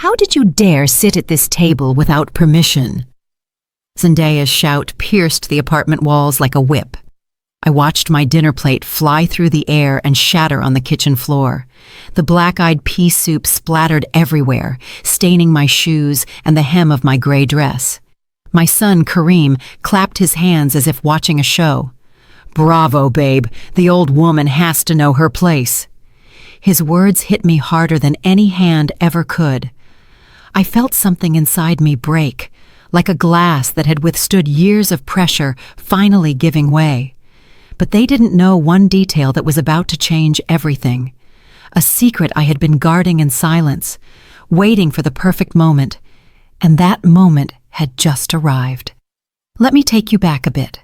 How did you dare sit at this table without permission?" Zendaya's shout pierced the apartment walls like a whip. I watched my dinner plate fly through the air and shatter on the kitchen floor. The black-eyed pea soup splattered everywhere, staining my shoes and the hem of my gray dress. My son, Kareem, clapped his hands as if watching a show. "Bravo, babe. The old woman has to know her place." His words hit me harder than any hand ever could. I felt something inside me break, like a glass that had withstood years of pressure finally giving way. But they didn't know one detail that was about to change everything. A secret I had been guarding in silence, waiting for the perfect moment, and that moment had just arrived. Let me take you back a bit.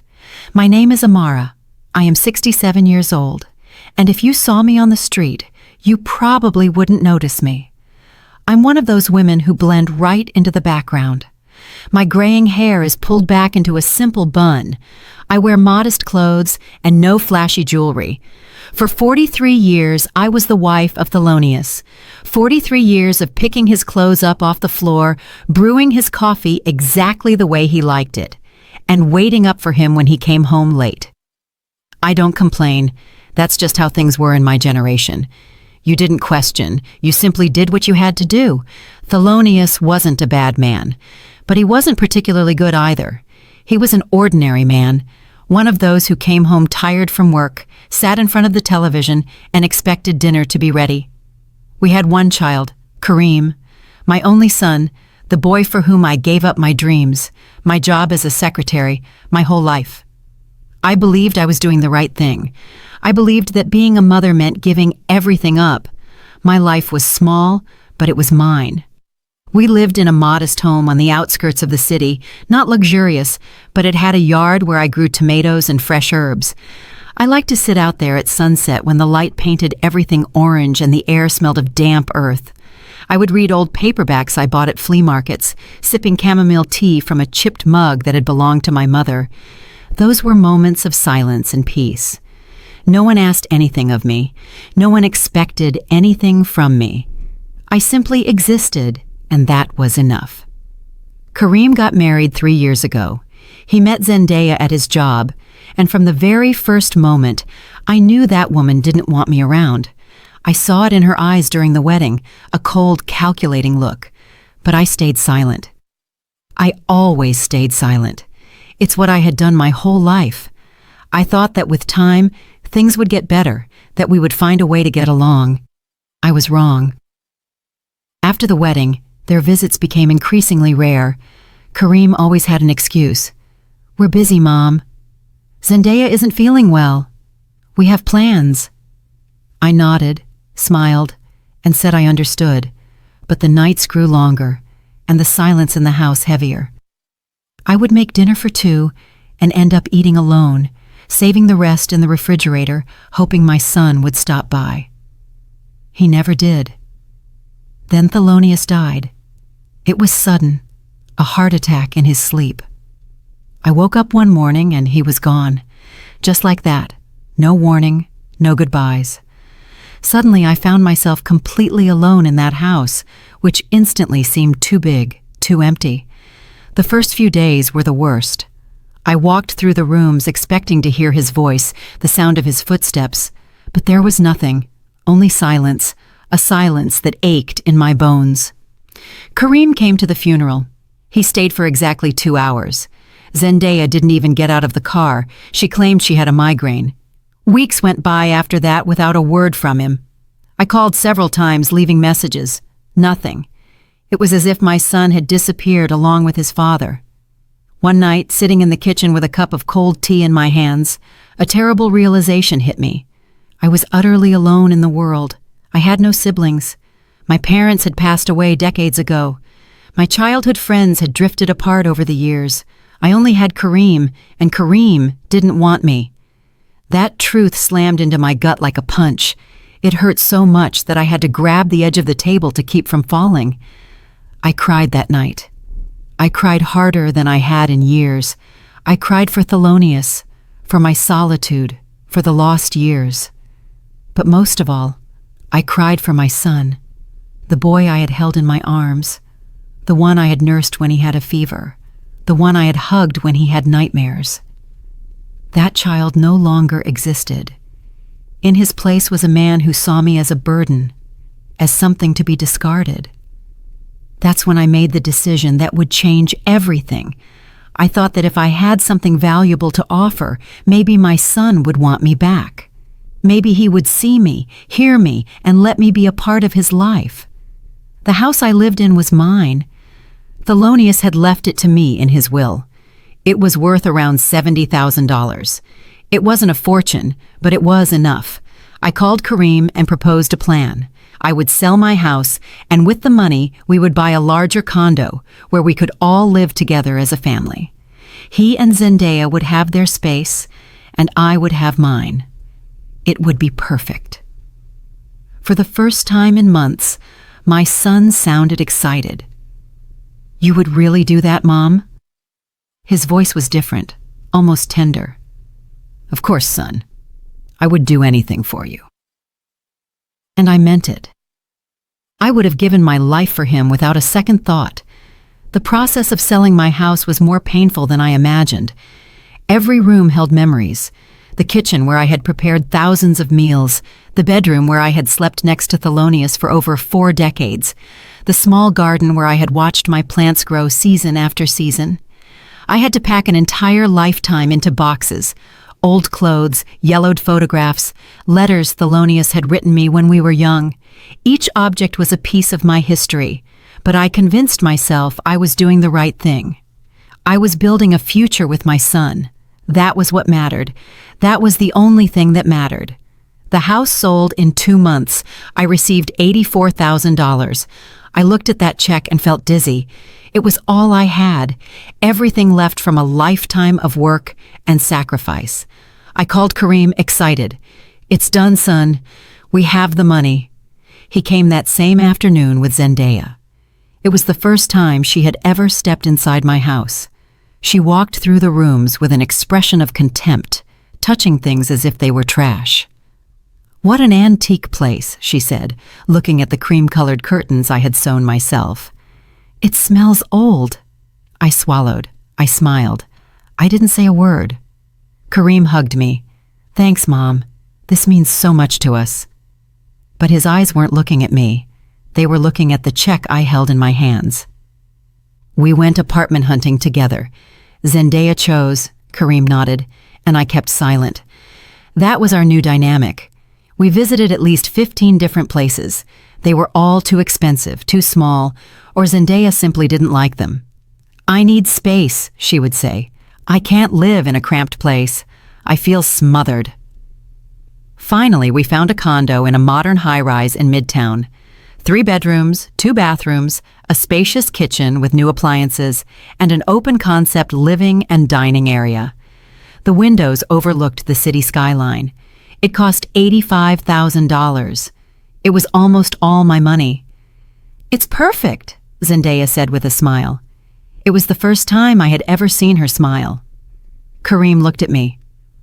My name is Amara. I am 67 years old, and if you saw me on the street, you probably wouldn't notice me. I'm one of those women who blend right into the background. My graying hair is pulled back into a simple bun. I wear modest clothes and no flashy jewelry. For 43 years, I was the wife of Thelonious. 43 years of picking his clothes up off the floor, brewing his coffee exactly the way he liked it, and waiting up for him when he came home late. I don't complain. That's just how things were in my generation. You didn't question. You simply did what you had to do. Thelonious wasn't a bad man, but he wasn't particularly good either. He was an ordinary man, one of those who came home tired from work, sat in front of the television, and expected dinner to be ready. We had one child, Kareem, my only son, the boy for whom I gave up my dreams, my job as a secretary, my whole life. I believed I was doing the right thing. I believed that being a mother meant giving everything up. My life was small, but it was mine. We lived in a modest home on the outskirts of the city, not luxurious, but it had a yard where I grew tomatoes and fresh herbs. I liked to sit out there at sunset when the light painted everything orange and the air smelled of damp earth. I would read old paperbacks I bought at flea markets, sipping chamomile tea from a chipped mug that had belonged to my mother. Those were moments of silence and peace. No one asked anything of me. No one expected anything from me. I simply existed, and that was enough. Kareem got married 3 years ago. He met Zendaya at his job, and from the very first moment, I knew that woman didn't want me around. I saw it in her eyes during the wedding, a cold, calculating look. But I stayed silent. I always stayed silent. It's what I had done my whole life. I thought that with time, things would get better, that we would find a way to get along. I was wrong. After the wedding, their visits became increasingly rare. Kareem always had an excuse. "We're busy, Mom." "Zendaya isn't feeling well." "We have plans." I nodded, smiled, and said I understood, but the nights grew longer, and the silence in the house heavier. I would make dinner for two and end up eating alone, saving the rest in the refrigerator, hoping my son would stop by. He never did. Then Thelonious died. It was sudden, a heart attack in his sleep. I woke up one morning and he was gone. Just like that. No warning, no goodbyes. Suddenly I found myself completely alone in that house, which instantly seemed too big, too empty. The first few days were the worst. I walked through the rooms expecting to hear his voice, the sound of his footsteps, but there was nothing, only silence, a silence that ached in my bones. Kareem came to the funeral. He stayed for exactly 2 hours. Zendaya didn't even get out of the car. She claimed she had a migraine. Weeks went by after that without a word from him. I called several times, leaving messages. Nothing. It was as if my son had disappeared along with his father. One night, sitting in the kitchen with a cup of cold tea in my hands, a terrible realization hit me. I was utterly alone in the world. I had no siblings. My parents had passed away decades ago. My childhood friends had drifted apart over the years. I only had Kareem, and Kareem didn't want me. That truth slammed into my gut like a punch. It hurt so much that I had to grab the edge of the table to keep from falling. I cried that night. I cried harder than I had in years. I cried for Thelonious, for my solitude, for the lost years. But most of all, I cried for my son. The boy I had held in my arms, the one I had nursed when he had a fever, the one I had hugged when he had nightmares. That child no longer existed. In his place was a man who saw me as a burden, as something to be discarded. That's when I made the decision that would change everything. I thought that if I had something valuable to offer, maybe my son would want me back. Maybe he would see me, hear me, and let me be a part of his life. The house I lived in was mine. Thelonious had left it to me in his will. It was worth around $70,000. It wasn't a fortune, but it was enough. I called Kareem and proposed a plan. I would sell my house, and with the money, we would buy a larger condo where we could all live together as a family. He and Zendaya would have their space, and I would have mine. It would be perfect. For the first time in months, my son sounded excited. "You would really do that, Mom?" His voice was different, almost tender. "Of course, son. I would do anything for you." And I meant it. I would have given my life for him without a second thought. The process of selling my house was more painful than I imagined. Every room held memories. The kitchen where I had prepared thousands of meals, the bedroom where I had slept next to Thelonious for over 4 decades, the small garden where I had watched my plants grow season after season. I had to pack an entire lifetime into boxes. Old clothes, yellowed photographs, letters Thelonious had written me when we were young. Each object was a piece of my history, but I convinced myself I was doing the right thing. I was building a future with my son. That was what mattered. That was the only thing that mattered. The house sold in 2 months. I received $84,000. I looked at that check and felt dizzy. It was all I had, everything left from a lifetime of work and sacrifice. I called Kareem excited. "It's done, son. We have the money." He came that same afternoon with Zendaya. It was the first time she had ever stepped inside my house. She walked through the rooms with an expression of contempt, touching things as if they were trash. "What an antique place," she said, looking at the cream-colored curtains I had sewn myself. "It smells old." I swallowed. I smiled. I didn't say a word. Kareem hugged me. "Thanks, Mom. This means so much to us." But his eyes weren't looking at me. They were looking at the check I held in my hands. We went apartment hunting together. Zendaya chose, Kareem nodded, and I kept silent. That was our new dynamic. We visited at least 15 different places. They were all too expensive, too small, or Zendaya simply didn't like them. "I need space," she would say. "I can't live in a cramped place. I feel smothered." Finally, we found a condo in a modern high-rise in Midtown. 3 bedrooms, 2 bathrooms, a spacious kitchen with new appliances, and an open-concept living and dining area. The windows overlooked the city skyline. It cost $85,000. It was almost all my money. "It's perfect," Zendaya said with a smile. It was the first time I had ever seen her smile. Kareem looked at me.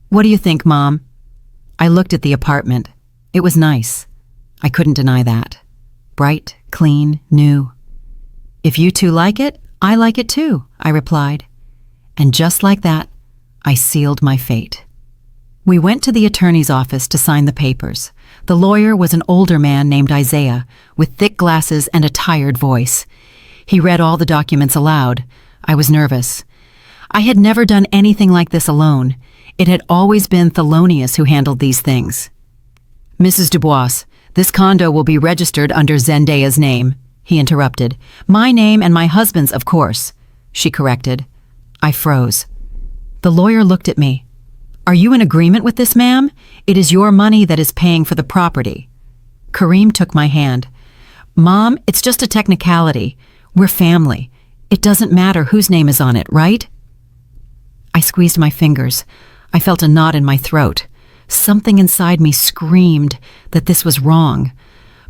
"What do you think, Mom?" I looked at the apartment. It was nice. I couldn't deny that. Bright, clean, new. "If you two like it, I like it too," I replied. And just like that, I sealed my fate. We went to the attorney's office to sign the papers. The lawyer was an older man named Isaiah, with thick glasses and a tired voice. He read all the documents aloud. I was nervous. I had never done anything like this alone. It had always been Thelonious who handled these things. "Mrs. Dubois, this condo will be registered under Zendaya's name," he interrupted. "My name and my husband's, of course," she corrected. I froze. The lawyer looked at me. "Are you in agreement with this, ma'am? It is your money that is paying for the property." Kareem took my hand. "Mom, it's just a technicality. We're family. It doesn't matter whose name is on it, right?" I squeezed my fingers. I felt a knot in my throat. Something inside me screamed that this was wrong.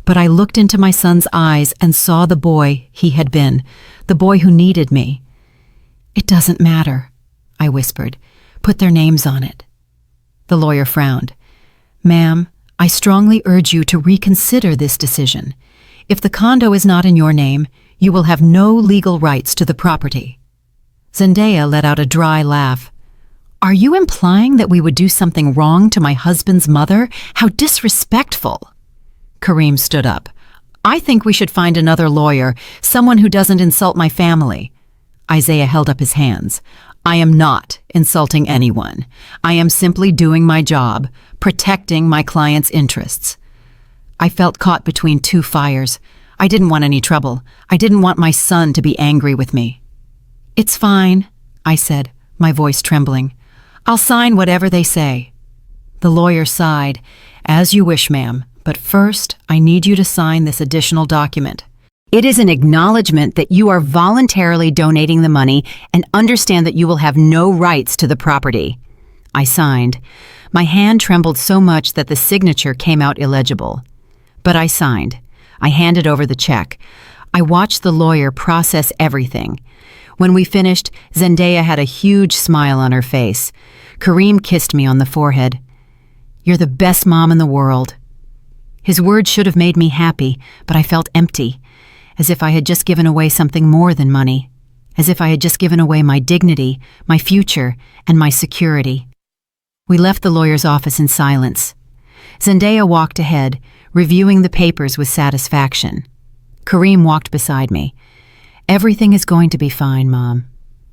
But I looked into my son's eyes and saw the boy he had been, the boy who needed me. "It doesn't matter," I whispered. "Put their names on it." The lawyer frowned. "Ma'am, I strongly urge you to reconsider this decision. If the condo is not in your name, you will have no legal rights to the property. Zendaya let out a dry laugh. Are you implying that we would do something wrong to my husband's mother? How disrespectful. Kareem stood up. I think we should find another lawyer, someone who doesn't insult my family. Isaiah held up his hands. I am not insulting anyone. I am simply doing my job, protecting my client's interests. I felt caught between two fires. I didn't want any trouble. I didn't want my son to be angry with me. It's fine, I said, my voice trembling. I'll sign whatever they say. The lawyer sighed. As you wish, ma'am, but first I need you to sign this additional document. It is an acknowledgement that you are voluntarily donating the money and understand that you will have no rights to the property. I signed. My hand trembled so much that the signature came out illegible. But I signed. I handed over the check. I watched the lawyer process everything. When we finished, Zendaya had a huge smile on her face. Kareem kissed me on the forehead. You're the best mom in the world. His words should have made me happy, but I felt empty, as if I had just given away something more than money, as if I had just given away my dignity, my future, and my security. We left the lawyer's office in silence. Zendaya walked ahead, reviewing the papers with satisfaction. Kareem walked beside me. Everything is going to be fine, Mom.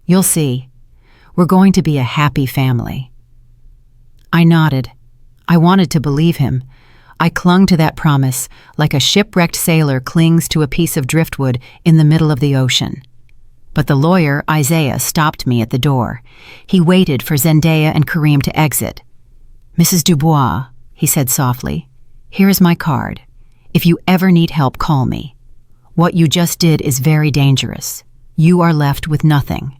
You'll see. We're going to be a happy family. I nodded. I wanted to believe him. I clung to that promise like a shipwrecked sailor clings to a piece of driftwood in the middle of the ocean. But the lawyer, Isaiah, stopped me at the door. He waited for Zendaya and Kareem to exit. Mrs. Dubois, he said softly, here is my card. If you ever need help, call me. What you just did is very dangerous. You are left with nothing.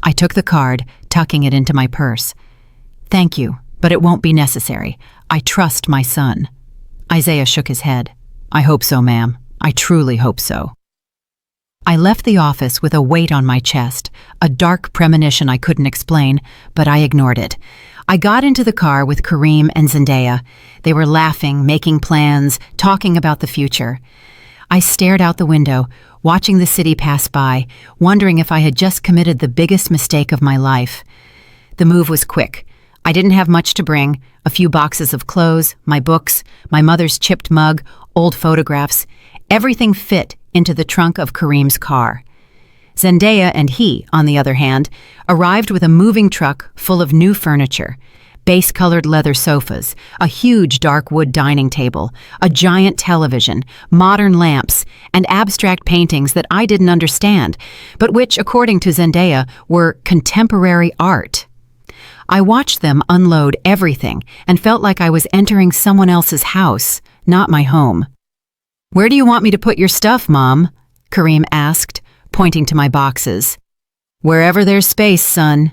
I took the card, tucking it into my purse. Thank you, but it won't be necessary. I trust my son. Isaiah shook his head. I hope so, ma'am. I truly hope so. I left the office with a weight on my chest, a dark premonition I couldn't explain, but I ignored it. I got into the car with Kareem and Zendaya. They were laughing, making plans, talking about the future. I stared out the window, watching the city pass by, wondering if I had just committed the biggest mistake of my life. The move was quick. I didn't have much to bring, a few boxes of clothes, my books, my mother's chipped mug, old photographs. Everything fit into the trunk of Kareem's car. Zendaya and he, on the other hand, arrived with a moving truck full of new furniture. Base-colored leather sofas, a huge dark wood dining table, a giant television, modern lamps, and abstract paintings that I didn't understand, but which, according to Zendaya, were contemporary art. I watched them unload everything and felt like I was entering someone else's house, not my home. Where do you want me to put your stuff, Mom? Kareem asked, pointing to my boxes. Wherever there's space, son.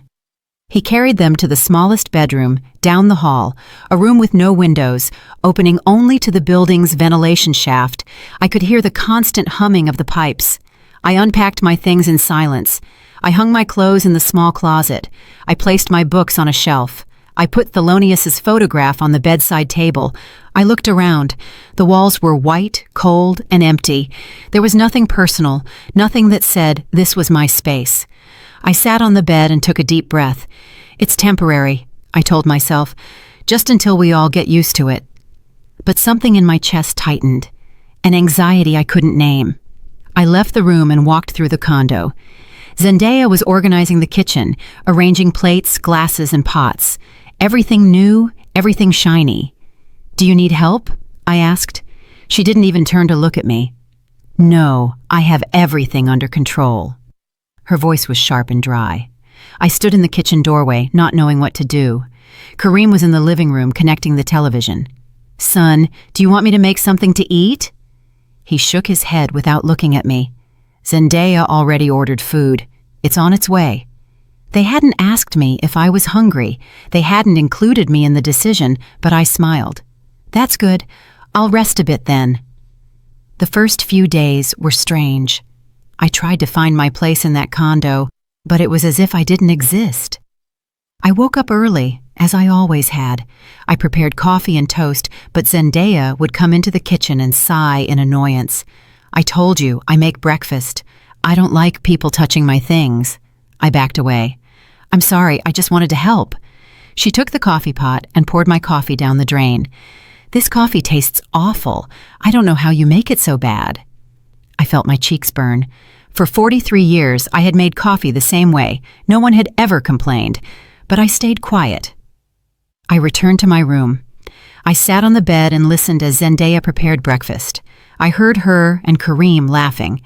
He carried them to the smallest bedroom, down the hall, a room with no windows, opening only to the building's ventilation shaft. I could hear the constant humming of the pipes. I unpacked my things in silence. I hung my clothes in the small closet. I placed my books on a shelf. I put Thelonious' photograph on the bedside table. I looked around. The walls were white, cold, and empty. There was nothing personal, nothing that said this was my space. I sat on the bed and took a deep breath. It's temporary, I told myself, just until we all get used to it. But something in my chest tightened, an anxiety I couldn't name. I left the room and walked through the condo. Zendaya was organizing the kitchen, arranging plates, glasses, and pots. Everything new, everything shiny. Do you need help? I asked. She didn't even turn to look at me. No, I have everything under control. Her voice was sharp and dry. I stood in the kitchen doorway, not knowing what to do. Kareem was in the living room, connecting the television. Son, do you want me to make something to eat? He shook his head without looking at me. Zendaya already ordered food. It's on its way. They hadn't asked me if I was hungry. They hadn't included me in the decision, but I smiled. That's good. I'll rest a bit then. The first few days were strange. I tried to find my place in that condo, but it was as if I didn't exist. I woke up early, as I always had. I prepared coffee and toast, but Zendaya would come into the kitchen and sigh in annoyance. I told you, I make breakfast. I don't like people touching my things. I backed away. I'm sorry, I just wanted to help. She took the coffee pot and poured my coffee down the drain. This coffee tastes awful. I don't know how you make it so bad. I felt my cheeks burn. For 43 years, I had made coffee the same way. No one had ever complained. But I stayed quiet. I returned to my room. I sat on the bed and listened as Zendaya prepared breakfast. I heard her and Kareem laughing.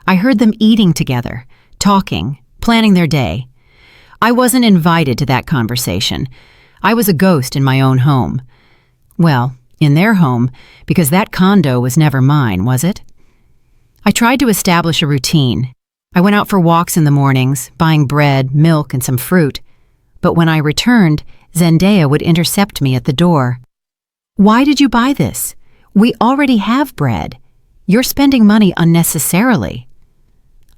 I heard them eating together, talking, planning their day. I wasn't invited to that conversation. I was a ghost in my own home. Well, in their home, because that condo was never mine, was it? I tried to establish a routine. I went out for walks in the mornings, buying bread, milk, and some fruit. But when I returned, Zendaya would intercept me at the door. Why did you buy this? We already have bread. You're spending money unnecessarily.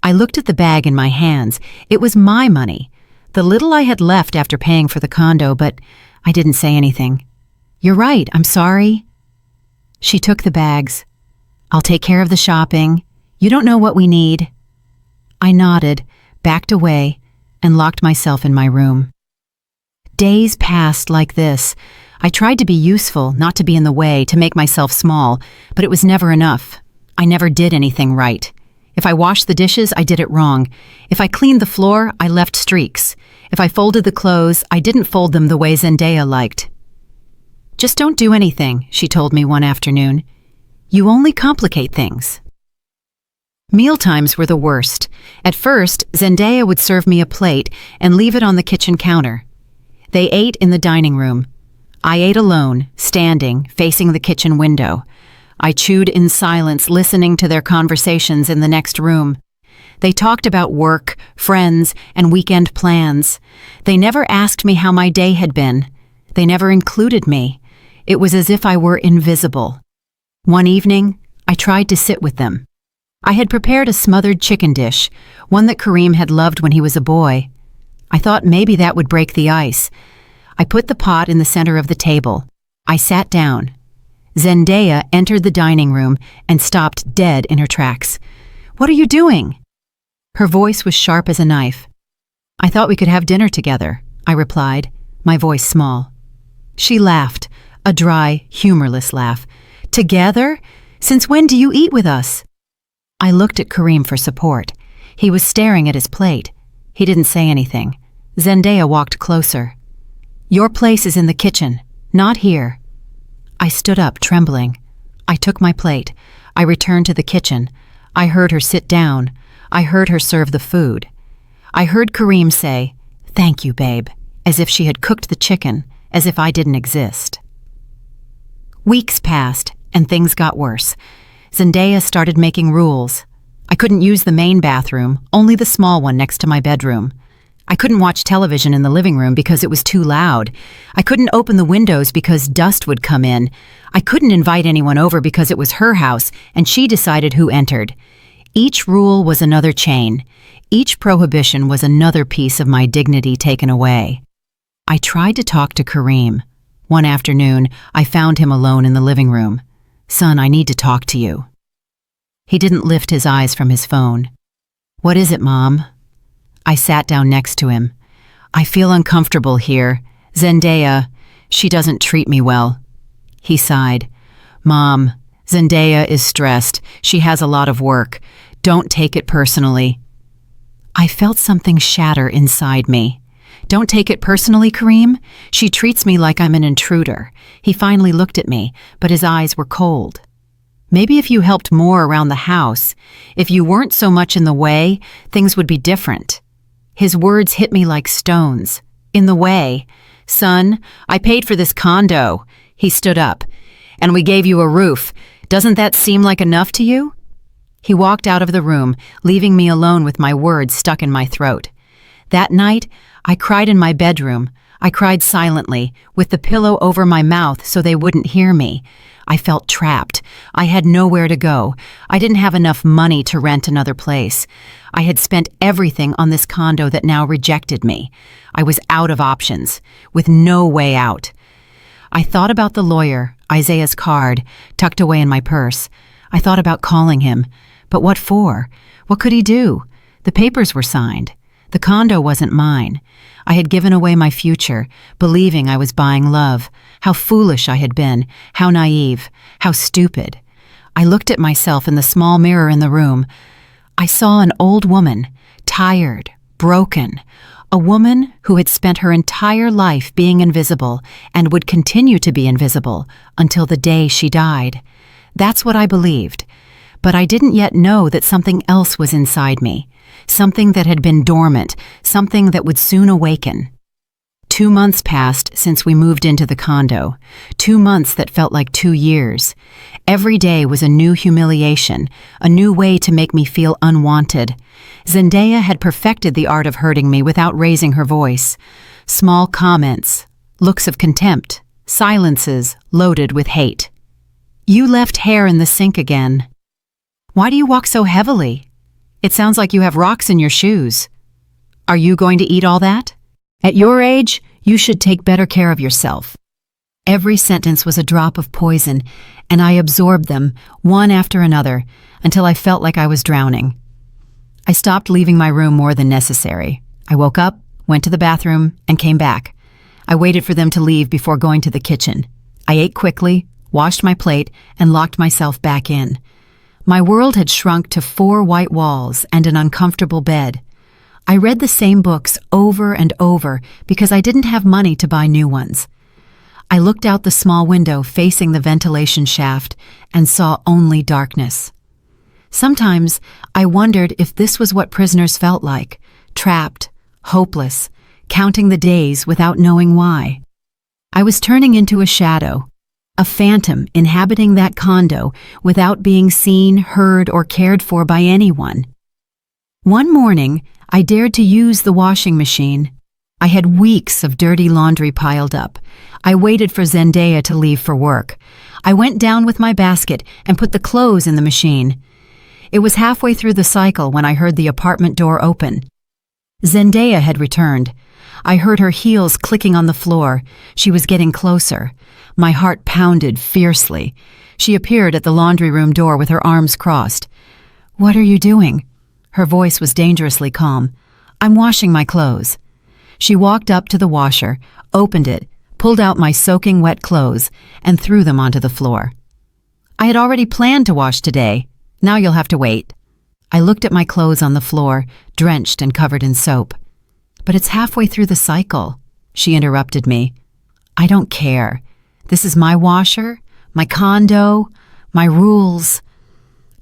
I looked at the bag in my hands. It was my money, the little I had left after paying for the condo, but I didn't say anything. You're right, I'm sorry. She took the bags. I'll take care of the shopping. You don't know what we need. I nodded, backed away, and locked myself in my room. Days passed like this. I tried to be useful, not to be in the way, to make myself small, but it was never enough. I never did anything right. If I washed the dishes, I did it wrong. If I cleaned the floor, I left streaks. If I folded the clothes, I didn't fold them the way Zendaya liked. Just don't do anything, she told me one afternoon. You only complicate things. Mealtimes were the worst. At first, Zendaya would serve me a plate and leave it on the kitchen counter. They ate in the dining room. I ate alone, standing, facing the kitchen window. I chewed in silence, listening to their conversations in the next room. They talked about work, friends, and weekend plans. They never asked me how my day had been. They never included me. It was as if I were invisible. One evening, I tried to sit with them. I had prepared a smothered chicken dish, one that Kareem had loved when he was a boy. I thought maybe that would break the ice. I put the pot in the center of the table. I sat down. Zendaya entered the dining room and stopped dead in her tracks. What are you doing? Her voice was sharp as a knife. I thought we could have dinner together, I replied, my voice small. She laughed, a dry, humorless laugh. Together? Since when do you eat with us? I looked at Kareem for support. He was staring at his plate. He didn't say anything. Zendaya walked closer. Your place is in the kitchen, not here. I stood up, trembling. I took my plate. I returned to the kitchen. I heard her sit down. I heard her serve the food. I heard Kareem say, "Thank you, babe," as if she had cooked the chicken, as if I didn't exist. Weeks passed, and things got worse. Zendaya started making rules. I couldn't use the main bathroom, only the small one next to my bedroom. I couldn't watch television in the living room because it was too loud. I couldn't open the windows because dust would come in. I couldn't invite anyone over because it was her house, and she decided who entered. Each rule was another chain. Each prohibition was another piece of my dignity taken away. I tried to talk to Kareem. One afternoon, I found him alone in the living room. "Son, I need to talk to you." He didn't lift his eyes from his phone. "What is it, Mom?" I sat down next to him. "I feel uncomfortable here. Zendaya, she doesn't treat me well." He sighed. "Mom, Zendaya is stressed. She has a lot of work. Don't take it personally." I felt something shatter inside me. "Don't take it personally, Kareem? She treats me like I'm an intruder." He finally looked at me, but his eyes were cold. "Maybe if you helped more around the house, if you weren't so much in the way, things would be different." His words hit me like stones. "In the way? Son, I paid for this condo." He stood up. "And we gave you a roof. Doesn't that seem like enough to you?" He walked out of the room, leaving me alone with my words stuck in my throat. That night, I cried in my bedroom. I cried silently, with the pillow over my mouth so they wouldn't hear me. I felt trapped. I had nowhere to go. I didn't have enough money to rent another place. I had spent everything on this condo that now rejected me. I was out of options, with no way out. I thought about the lawyer, Isaiah's card, tucked away in my purse. I thought about calling him. But what for? What could he do? The papers were signed. The condo wasn't mine. I had given away my future, believing I was buying love. How foolish I had been, how naive, how stupid. I looked at myself in the small mirror in the room. I saw an old woman, tired, broken, a woman who had spent her entire life being invisible and would continue to be invisible until the day she died. That's what I believed. But I didn't yet know that something else was inside me. Something that had been dormant, something that would soon awaken. 2 months passed since we moved into the condo, 2 months that felt like 2 years. Every day was a new humiliation, a new way to make me feel unwanted. Zendaya had perfected the art of hurting me without raising her voice. Small comments, looks of contempt, silences loaded with hate. "You left hair in the sink again. Why do you walk so heavily? It sounds like you have rocks in your shoes. Are you going to eat all that? At your age, you should take better care of yourself." Every sentence was a drop of poison, and I absorbed them, one after another, until I felt like I was drowning. I stopped leaving my room more than necessary. I woke up, went to the bathroom, and came back. I waited for them to leave before going to the kitchen. I ate quickly, washed my plate, and locked myself back in. My world had shrunk to 4 white walls and an uncomfortable bed. I read the same books over and over because I didn't have money to buy new ones. I looked out the small window facing the ventilation shaft and saw only darkness. Sometimes I wondered if this was what prisoners felt like, trapped, hopeless, counting the days without knowing why. I was turning into a shadow, a phantom inhabiting that condo without being seen, heard, or cared for by anyone. One morning, I dared to use the washing machine. I had weeks of dirty laundry piled up. I waited for Zendaya to leave for work. I went down with my basket and put the clothes in the machine. It was halfway through the cycle when I heard the apartment door open. Zendaya had returned. I heard her heels clicking on the floor. She was getting closer. My heart pounded fiercely. She appeared at the laundry room door with her arms crossed. "What are you doing?" Her voice was dangerously calm. "I'm washing my clothes." She walked up to the washer, opened it, pulled out my soaking wet clothes, and threw them onto the floor. "I had already planned to wash today. Now you'll have to wait." I looked at my clothes on the floor, drenched and covered in soap. "But it's halfway through the cycle," she interrupted me. "I don't care. This is my washer, my condo, my rules."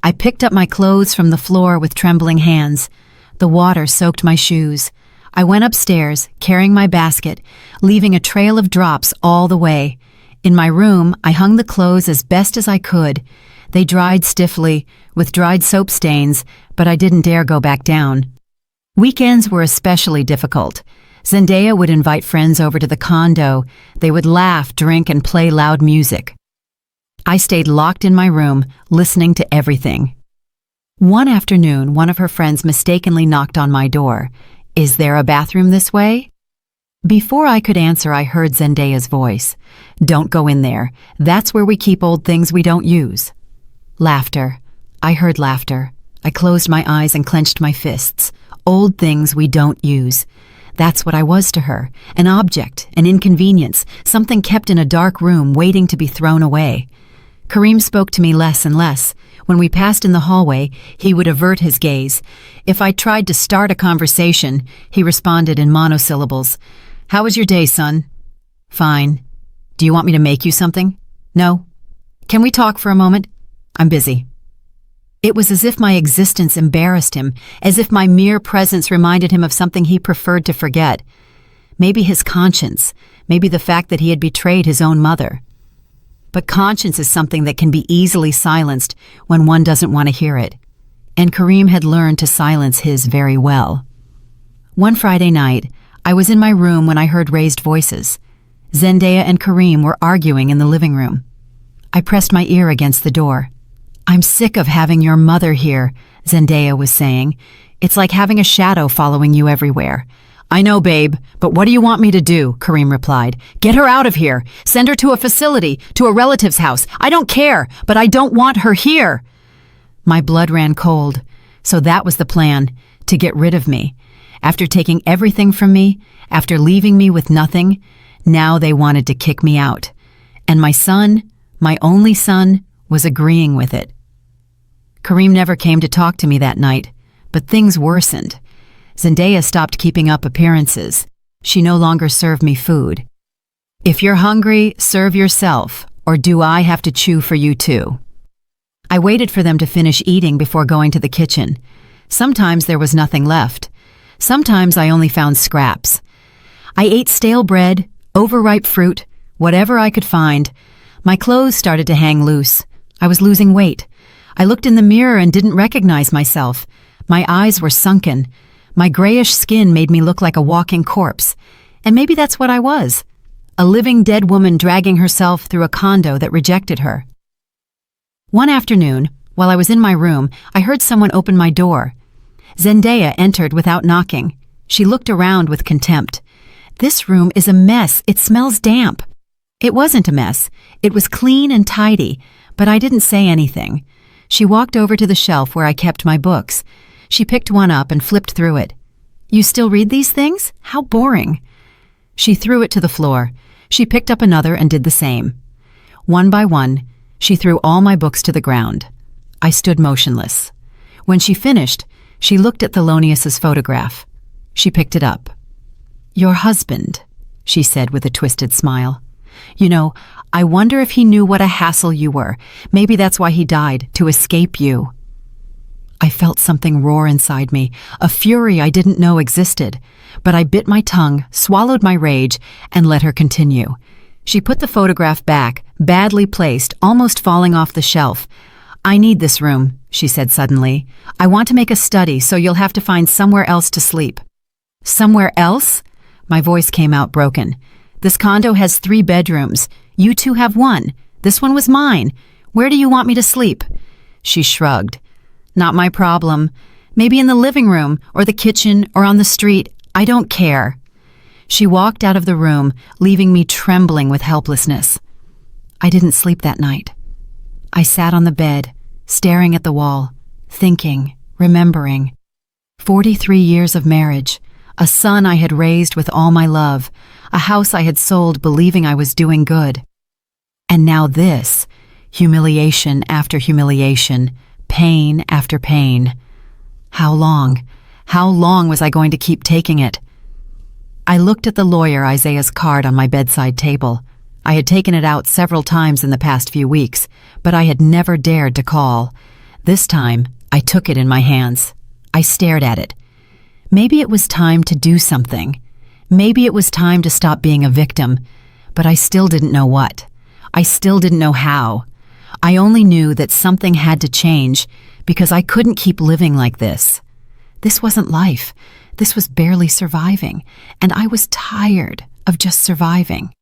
I picked up my clothes from the floor with trembling hands. The water soaked my shoes. I went upstairs, carrying my basket, leaving a trail of drops all the way. In my room, I hung the clothes as best as I could. They dried stiffly, with dried soap stains, but I didn't dare go back down. Weekends were especially difficult. Zendaya would invite friends over to the condo. They would laugh, drink, and play loud music. I stayed locked in my room, listening to everything. One afternoon, one of her friends mistakenly knocked on my door. "Is there a bathroom this way?" Before I could answer, I heard Zendaya's voice. "Don't go in there. That's where we keep old things we don't use." Laughter. I heard laughter. I closed my eyes and clenched my fists. Old things we don't use. That's what I was to her, an object, an inconvenience, something kept in a dark room waiting to be thrown away. Kareem spoke to me less and less. When we passed in the hallway, he would avert his gaze. If I tried to start a conversation, he responded in monosyllables. "How was your day, son?" "Fine." "Do you want me to make you something?" "No." "Can we talk for a moment?" "I'm busy." It was as if my existence embarrassed him, as if my mere presence reminded him of something he preferred to forget. Maybe his conscience, maybe the fact that he had betrayed his own mother. But conscience is something that can be easily silenced when one doesn't want to hear it. And Kareem had learned to silence his very well. One Friday night, I was in my room when I heard raised voices. Zendaya and Kareem were arguing in the living room. I pressed my ear against the door. "I'm sick of having your mother here," Zendaya was saying. "It's like having a shadow following you everywhere." "I know, babe, but what do you want me to do?" Kareem replied. "Get her out of here. Send her to a facility, to a relative's house. I don't care, but I don't want her here." My blood ran cold. So that was the plan, to get rid of me. After taking everything from me, after leaving me with nothing, now they wanted to kick me out. And my son, my only son, was agreeing with it. Kareem never came to talk to me that night, but things worsened. Zendaya stopped keeping up appearances. She no longer served me food. "If you're hungry, serve yourself, or do I have to chew for you too?" I waited for them to finish eating before going to the kitchen. Sometimes there was nothing left. Sometimes I only found scraps. I ate stale bread, overripe fruit, whatever I could find. My clothes started to hang loose. I was losing weight. I looked in the mirror and didn't recognize myself. My eyes were sunken. My grayish skin made me look like a walking corpse. And maybe that's what I was. A living dead woman dragging herself through a condo that rejected her. One afternoon, while I was in my room, I heard someone open my door. Zendaya entered without knocking. She looked around with contempt. "This room is a mess. It smells damp." It wasn't a mess. It was clean and tidy, but I didn't say anything. She walked over to the shelf where I kept my books. She picked one up and flipped through it. "You still read these things? How boring." She threw it to the floor. She picked up another and did the same. One by one, she threw all my books to the ground. I stood motionless. When she finished, she looked at Thelonious' photograph. She picked it up. "Your husband," she said with a twisted smile. "You know, I wonder if he knew what a hassle you were. Maybe that's why he died, to escape you." I felt something roar inside me, a fury I didn't know existed. But I bit my tongue, swallowed my rage, and let her continue. She put the photograph back, badly placed, almost falling off the shelf. "I need this room," she said suddenly. "I want to make a study, so you'll have to find somewhere else to sleep." "Somewhere else?" My voice came out broken. "This condo has 3 bedrooms. You 2 have 1. This one was mine. Where do you want me to sleep?" She shrugged. "Not my problem. Maybe in the living room, or the kitchen, or on the street. I don't care." She walked out of the room, leaving me trembling with helplessness. I didn't sleep that night. I sat on the bed, staring at the wall, thinking, remembering. 43 years of marriage, a son I had raised with all my love, a house I had sold believing I was doing good. And now this, humiliation after humiliation, pain after pain. How long? How long was I going to keep taking it? I looked at the lawyer Isaiah's card on my bedside table. I had taken it out several times in the past few weeks, but I had never dared to call. This time, I took it in my hands. I stared at it. Maybe it was time to do something. Maybe it was time to stop being a victim, but I still didn't know what. I still didn't know how. I only knew that something had to change because I couldn't keep living like this. This wasn't life. This was barely surviving, and I was tired of just surviving.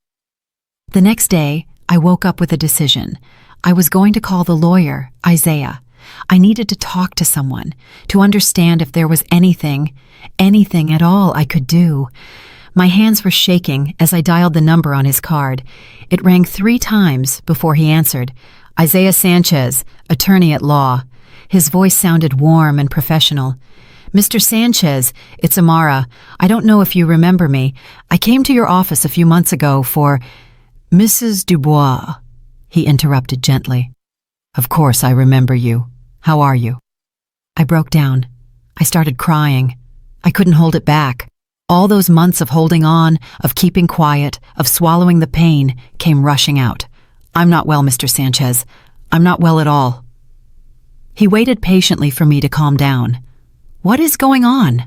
The next day, I woke up with a decision. I was going to call the lawyer, Isaiah. I needed to talk to someone, to understand if there was anything at all I could do. My hands were shaking as I dialed the number on his card. It rang 3 times before he answered. Isaiah Sanchez, attorney at law. His voice sounded warm and professional. "Mr. Sanchez, it's Amara. I don't know if you remember me. I came to your office a few months ago for—" "Mrs. Dubois," he interrupted gently. "Of course I remember you. How are you?" I broke down. I started crying. I couldn't hold it back. All those months of holding on, of keeping quiet, of swallowing the pain, came rushing out. "I'm not well, Mr. Sanchez. I'm not well at all." He waited patiently for me to calm down. "What is going on?"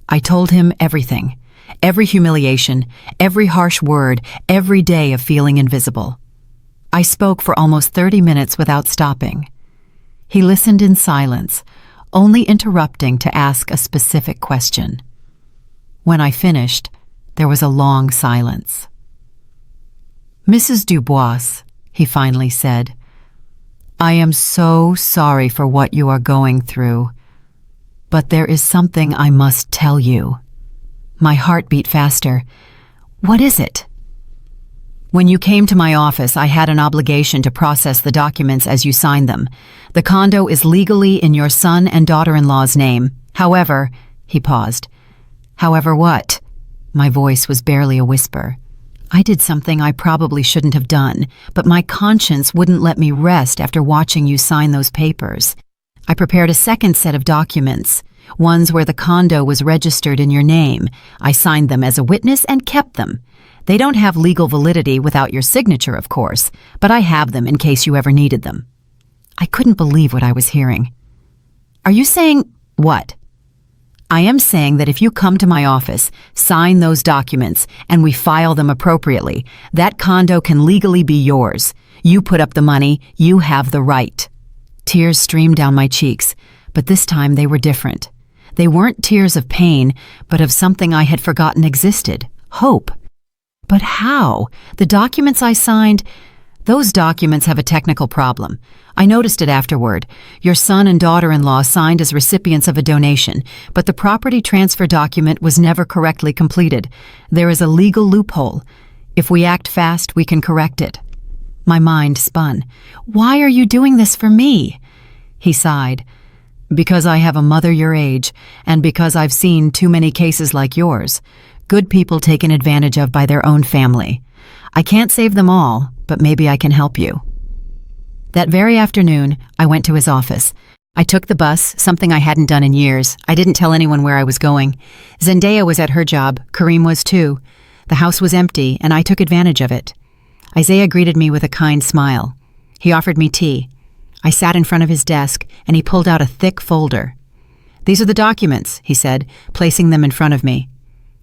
I told him everything. Every humiliation, every harsh word, every day of feeling invisible. I spoke for almost 30 minutes without stopping. He listened in silence, only interrupting to ask a specific question. When I finished, there was a long silence. "Mrs. Dubois," he finally said. "I am so sorry for what you are going through, but there is something I must tell you." My heart beat faster. "What is it?" "When you came to my office, I had an obligation to process the documents as you signed them. The condo is legally in your son and daughter-in-law's name. However," he paused. "However what?" My voice was barely a whisper. "I did something I probably shouldn't have done, but my conscience wouldn't let me rest after watching you sign those papers. I prepared a second set of documents, ones where the condo was registered in your name. I signed them as a witness and kept them. They don't have legal validity without your signature, of course, but I have them in case you ever needed them." I couldn't believe what I was hearing. "Are you saying what?" "I am saying that if you come to my office, sign those documents, and we file them appropriately, that condo can legally be yours. You put up the money, you have the right." Tears streamed down my cheeks, but this time they were different. They weren't tears of pain, but of something I had forgotten existed, hope. "But how? The documents I signed—" "Those documents have a technical problem. I noticed it afterward. Your son and daughter-in-law signed as recipients of a donation, but the property transfer document was never correctly completed. There is a legal loophole. If we act fast, we can correct it." My mind spun. "Why are you doing this for me?" He sighed. "Because I have a mother your age, and because I've seen too many cases like yours. Good people taken advantage of by their own family. I can't save them all, but maybe I can help you." That very afternoon, I went to his office. I took the bus, something I hadn't done in years. I didn't tell anyone where I was going. Zendaya was at her job. Kareem was too. The house was empty, and I took advantage of it. Isaiah greeted me with a kind smile. He offered me tea. I sat in front of his desk, and he pulled out a thick folder. "These are the documents," he said, placing them in front of me.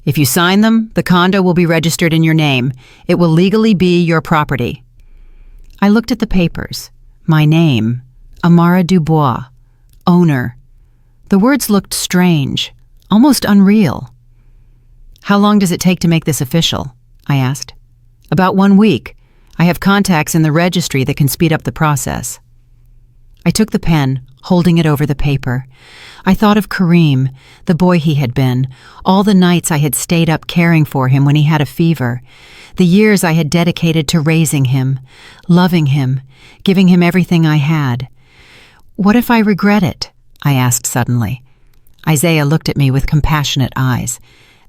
"If you sign them, the condo will be registered in your name. It will legally be your property." I looked at the papers. My name, Amara Dubois, owner. The words looked strange, almost unreal. "How long does it take to make this official?" I asked. "About 1 week. I have contacts in the registry that can speed up the process." I took the pen, holding it over the paper. I thought of Kareem, the boy he had been, all the nights I had stayed up caring for him when he had a fever, the years I had dedicated to raising him, loving him, giving him everything I had. "What if I regret it?" I asked suddenly. Isaiah looked at me with compassionate eyes.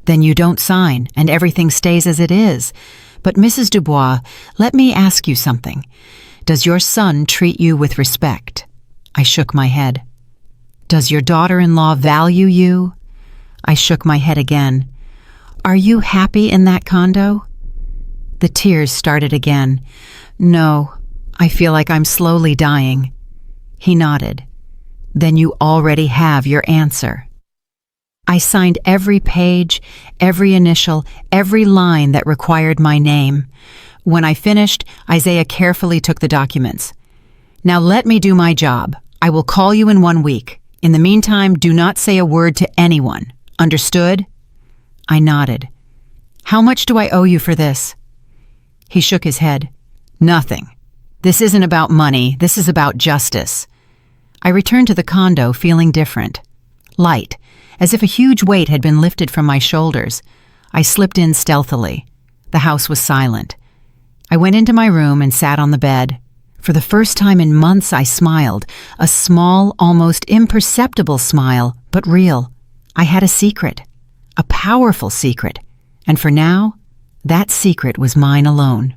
"Then you don't sign, and everything stays as it is. But Mrs. Dubois, let me ask you something. Does your son treat you with respect?" I shook my head. "Does your daughter-in-law value you?" I shook my head again. "Are you happy in that condo?" The tears started again. "No, I feel like I'm slowly dying." He nodded. "Then you already have your answer." I signed every page, every initial, every line that required my name. When I finished, Isaiah carefully took the documents. "Now let me do my job. I will call you in 1 week. In the meantime, do not say a word to anyone. Understood?" I nodded. "How much do I owe you for this?" He shook his head. "Nothing. This isn't about money. This is about justice." I returned to the condo feeling different. Light, as if a huge weight had been lifted from my shoulders. I slipped in stealthily. The house was silent. I went into my room and sat on the bed. For the first time in months, I smiled, a small, almost imperceptible smile, but real. I had a secret, a powerful secret, and for now, that secret was mine alone.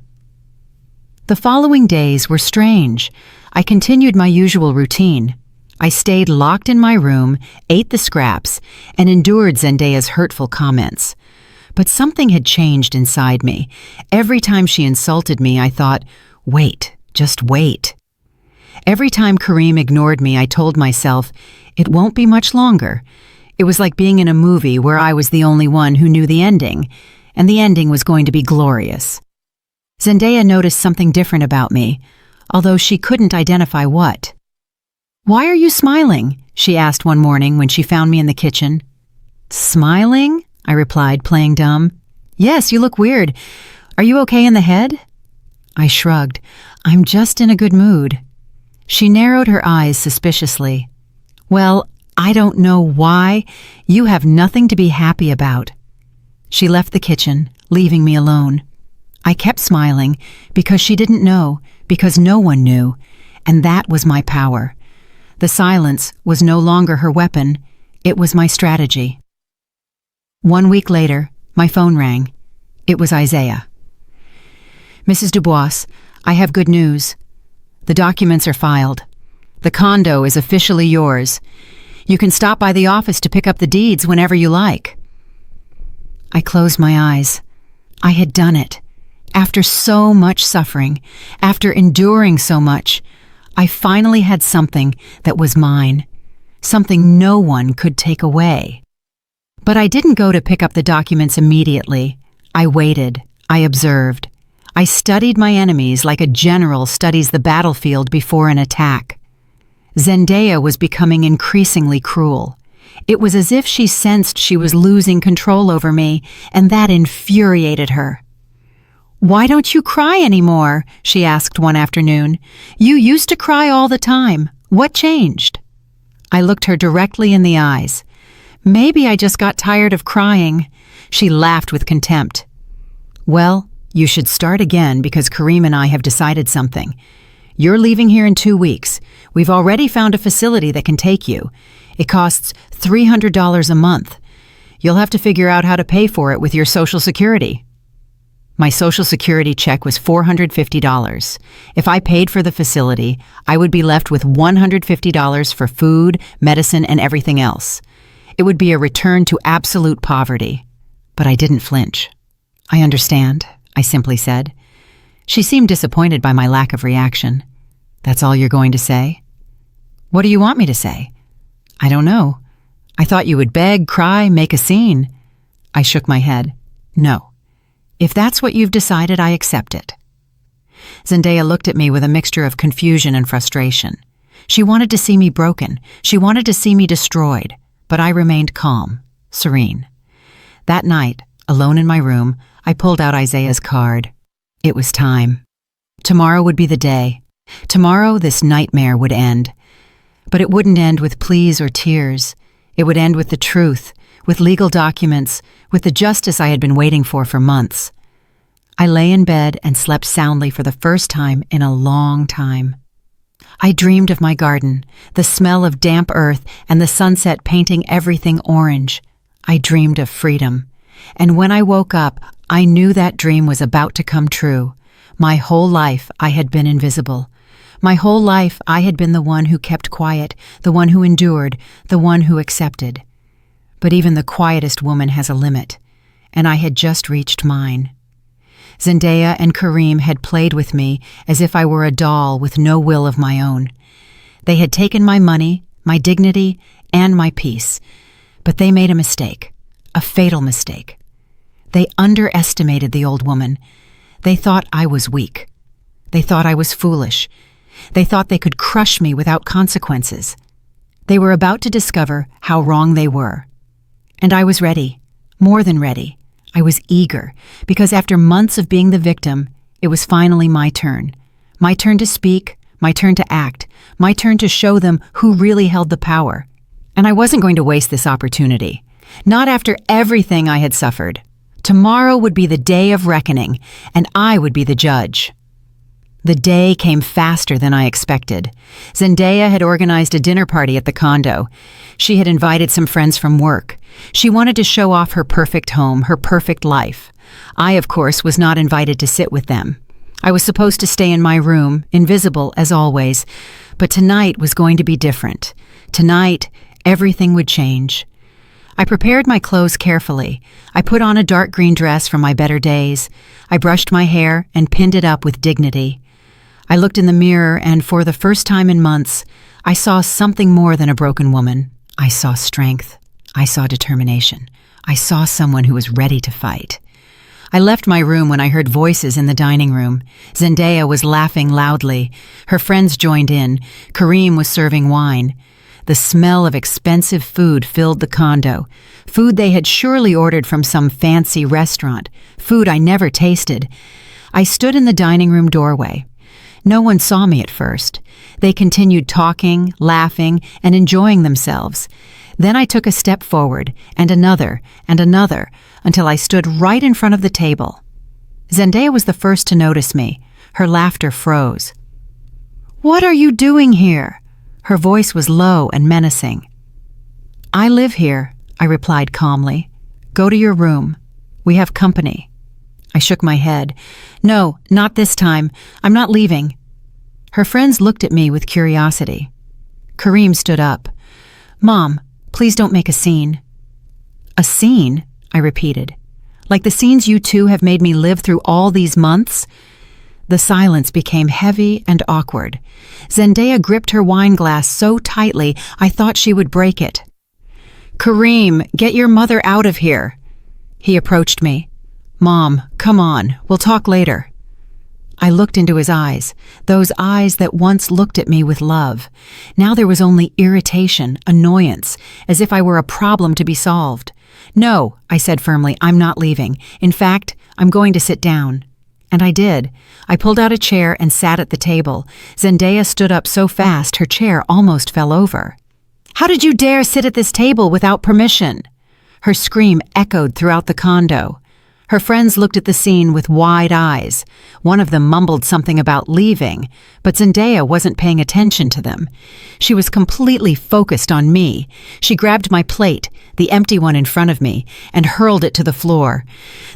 The following days were strange. I continued my usual routine. I stayed locked in my room, ate the scraps, and endured Zendaya's hurtful comments. But something had changed inside me. Every time she insulted me, I thought, wait, just wait. Every time Kareem ignored me, I told myself, it won't be much longer. It was like being in a movie where I was the only one who knew the ending, and the ending was going to be glorious. Zendaya noticed something different about me, although she couldn't identify what. "Why are you smiling?" she asked one morning when she found me in the kitchen. "Smiling?" I replied, playing dumb. "Yes, you look weird. Are you okay in the head?" I shrugged. I'm just in a good mood. She narrowed her eyes suspiciously. Well, I don't know why. You have nothing to be happy about. She left the kitchen, leaving me alone. I kept smiling because she didn't know, because no one knew, and that was my power. The silence was no longer her weapon, it was my strategy. 1 week later, my phone rang. It was Isaiah. Mrs. Dubois, I have good news. The documents are filed. The condo is officially yours. You can stop by the office to pick up the deeds whenever you like. I closed my eyes. I had done it. After so much suffering, after enduring so much, I finally had something that was mine, something no one could take away. But I didn't go to pick up the documents immediately. I waited. I observed. I studied my enemies like a general studies the battlefield before an attack. Zendaya was becoming increasingly cruel. It was as if she sensed she was losing control over me, and that infuriated her. "Why don't you cry anymore?" she asked one afternoon. "You used to cry all the time. What changed?" I looked her directly in the eyes. "Maybe I just got tired of crying." She laughed with contempt. "Well, you should start again because Kareem and I have decided something. You're leaving here in 2 weeks. We've already found a facility that can take you. It costs $300 a month. You'll have to figure out how to pay for it with your Social Security." My Social Security check was $450. If I paid for the facility, I would be left with $150 for food, medicine, and everything else. It would be a return to absolute poverty. But I didn't flinch. "I understand," I simply said. She seemed disappointed by my lack of reaction. "That's all you're going to say?" "What do you want me to say?" "I don't know. I thought you would beg, cry, make a scene." I shook my head. "No. If that's what you've decided, I accept it." Zendaya looked at me with a mixture of confusion and frustration. She wanted to see me broken. She wanted to see me destroyed. But I remained calm, serene. That night, alone in my room, I pulled out Isaiah's card. It was time. Tomorrow would be the day. Tomorrow, this nightmare would end. But it wouldn't end with pleas or tears. It would end with the truth, with legal documents, with the justice I had been waiting for months. I lay in bed and slept soundly for the first time in a long time. I dreamed of my garden, the smell of damp earth and the sunset painting everything orange. I dreamed of freedom. And when I woke up, I knew that dream was about to come true. My whole life I had been invisible. My whole life I had been the one who kept quiet, the one who endured, the one who accepted. But even the quietest woman has a limit, and I had just reached mine. Zendaya and Kareem had played with me as if I were a doll with no will of my own. They had taken my money, my dignity, and my peace, but they made a mistake, a fatal mistake. They underestimated the old woman. They thought I was weak. They thought I was foolish. They thought they could crush me without consequences. They were about to discover how wrong they were. And I was ready, more than ready. I was eager, because after months of being the victim, it was finally my turn. My turn to speak, my turn to act, my turn to show them who really held the power. And I wasn't going to waste this opportunity. Not after everything I had suffered. Tomorrow would be the day of reckoning, and I would be the judge. The day came faster than I expected. Zendaya had organized a dinner party at the condo. She had invited some friends from work. She wanted to show off her perfect home, her perfect life. I, of course, was not invited to sit with them. I was supposed to stay in my room, invisible as always, but tonight was going to be different. Tonight, everything would change. I prepared my clothes carefully. I put on a dark green dress from my better days. I brushed my hair and pinned it up with dignity. I looked in the mirror, and for the first time in months, I saw something more than a broken woman. I saw strength. I saw determination. I saw someone who was ready to fight. I left my room when I heard voices in the dining room. Zendaya was laughing loudly. Her friends joined in. Kareem was serving wine. The smell of expensive food filled the condo. Food they had surely ordered from some fancy restaurant. Food I never tasted. I stood in the dining room doorway. No one saw me at first. They continued talking, laughing, and enjoying themselves. Then I took a step forward, and another, until I stood right in front of the table. Zendaya was the first to notice me. Her laughter froze. "What are you doing here?" Her voice was low and menacing. "I live here," I replied calmly. "Go to your room. We have company." I shook my head. "No, not this time. I'm not leaving." Her friends looked at me with curiosity. Kareem stood up. "Mom, please don't make a scene." "A scene?" I repeated. "Like the scenes you two have made me live through all these months?" The silence became heavy and awkward. Zendaya gripped her wine glass so tightly I thought she would break it. "Kareem, get your mother out of here." He approached me. "Mom, come on, we'll talk later." I looked into his eyes, those eyes that once looked at me with love. Now there was only irritation, annoyance, as if I were a problem to be solved. "No," I said firmly, "I'm not leaving. In fact, I'm going to sit down." And I did. I pulled out a chair and sat at the table. Zendaya stood up so fast her chair almost fell over. "How did you dare sit at this table without permission?" Her scream echoed throughout the condo. Her friends looked at the scene with wide eyes. One of them mumbled something about leaving, but Zendaya wasn't paying attention to them. She was completely focused on me. She grabbed my plate, the empty one in front of me, and hurled it to the floor.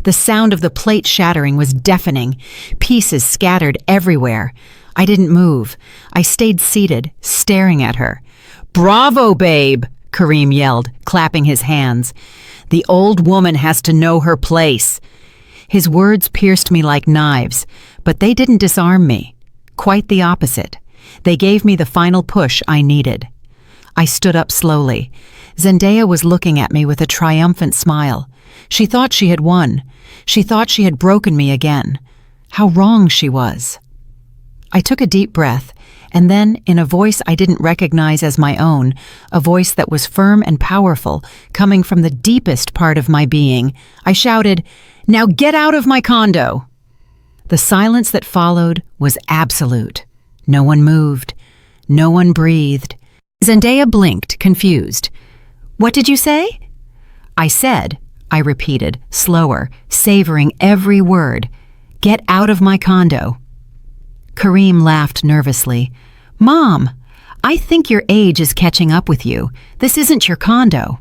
The sound of the plate shattering was deafening. Pieces scattered everywhere. I didn't move. I stayed seated, staring at her. "Bravo, babe!" Kareem yelled, clapping his hands. "The old woman has to know her place." His words pierced me like knives, but they didn't disarm me. Quite the opposite. They gave me the final push I needed. I stood up slowly. Zendaya was looking at me with a triumphant smile. She thought she had won. She thought she had broken me again. How wrong she was. I took a deep breath, and then, in a voice I didn't recognize as my own, a voice that was firm and powerful, coming from the deepest part of my being, I shouted, "Now get out of my condo!" The silence that followed was absolute. No one moved. No one breathed. Zendaya blinked, confused. "What did you say?" "I said," I repeated, slower, savoring every word, "get out of my condo." Kareem laughed nervously. "Mom, I think your age is catching up with you. This isn't your condo."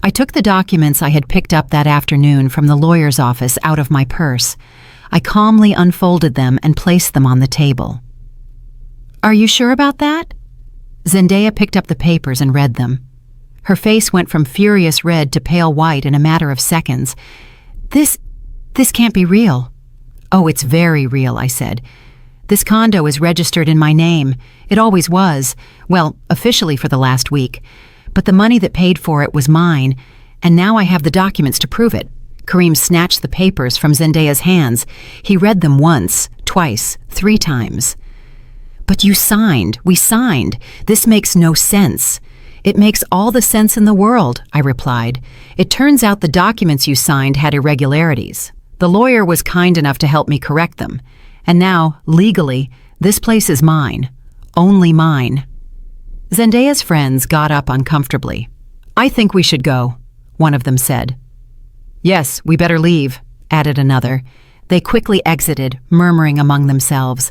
I took the documents I had picked up that afternoon from the lawyer's office out of my purse. I calmly unfolded them and placed them on the table. "Are you sure about that?" Zendaya picked up the papers and read them. Her face went from furious red to pale white in a matter of seconds. This can't be real." "Oh, it's very real," I said. "This condo is registered in my name. It always was. Well, officially for the last week. But the money that paid for it was mine, and now I have the documents to prove it." Kareem snatched the papers from Zendaya's hands. He read them once, twice, 3 times. "But you signed. We signed. This makes no sense." "It makes all the sense in the world," I replied. "It turns out the documents you signed had irregularities. The lawyer was kind enough to help me correct them. And now, legally, this place is mine. Only mine." Zendaya's friends got up uncomfortably. "I think we should go," one of them said. "Yes, we better leave," added another. They quickly exited, murmuring among themselves.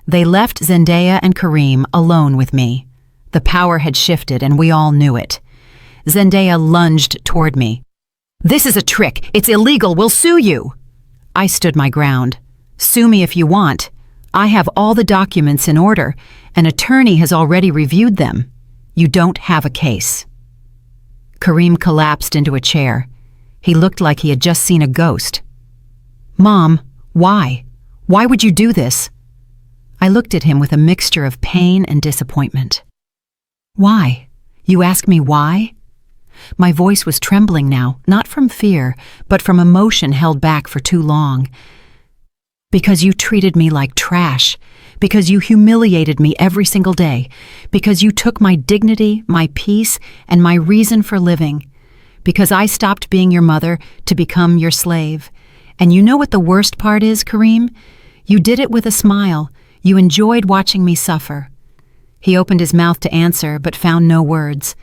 They left Zendaya and Kareem alone with me. The power had shifted, and we all knew it. Zendaya lunged toward me. "This is a trick. It's illegal. We'll sue you." I stood my ground. "Sue me if you want. I have all the documents in order. An attorney has already reviewed them. You don't have a case." Kareem collapsed into a chair. He looked like he had just seen a ghost. "Mom, why? Why would you do this?" I looked at him with a mixture of pain and disappointment. "Why? You ask me why?" My voice was trembling now, not from fear, but from emotion held back for too long. "Because you treated me like trash. Because you humiliated me every single day. Because you took my dignity, my peace, and my reason for living. Because I stopped being your mother to become your slave. And you know what the worst part is, Kareem? You did it with a smile. You enjoyed watching me suffer." He opened his mouth to answer, but found no words.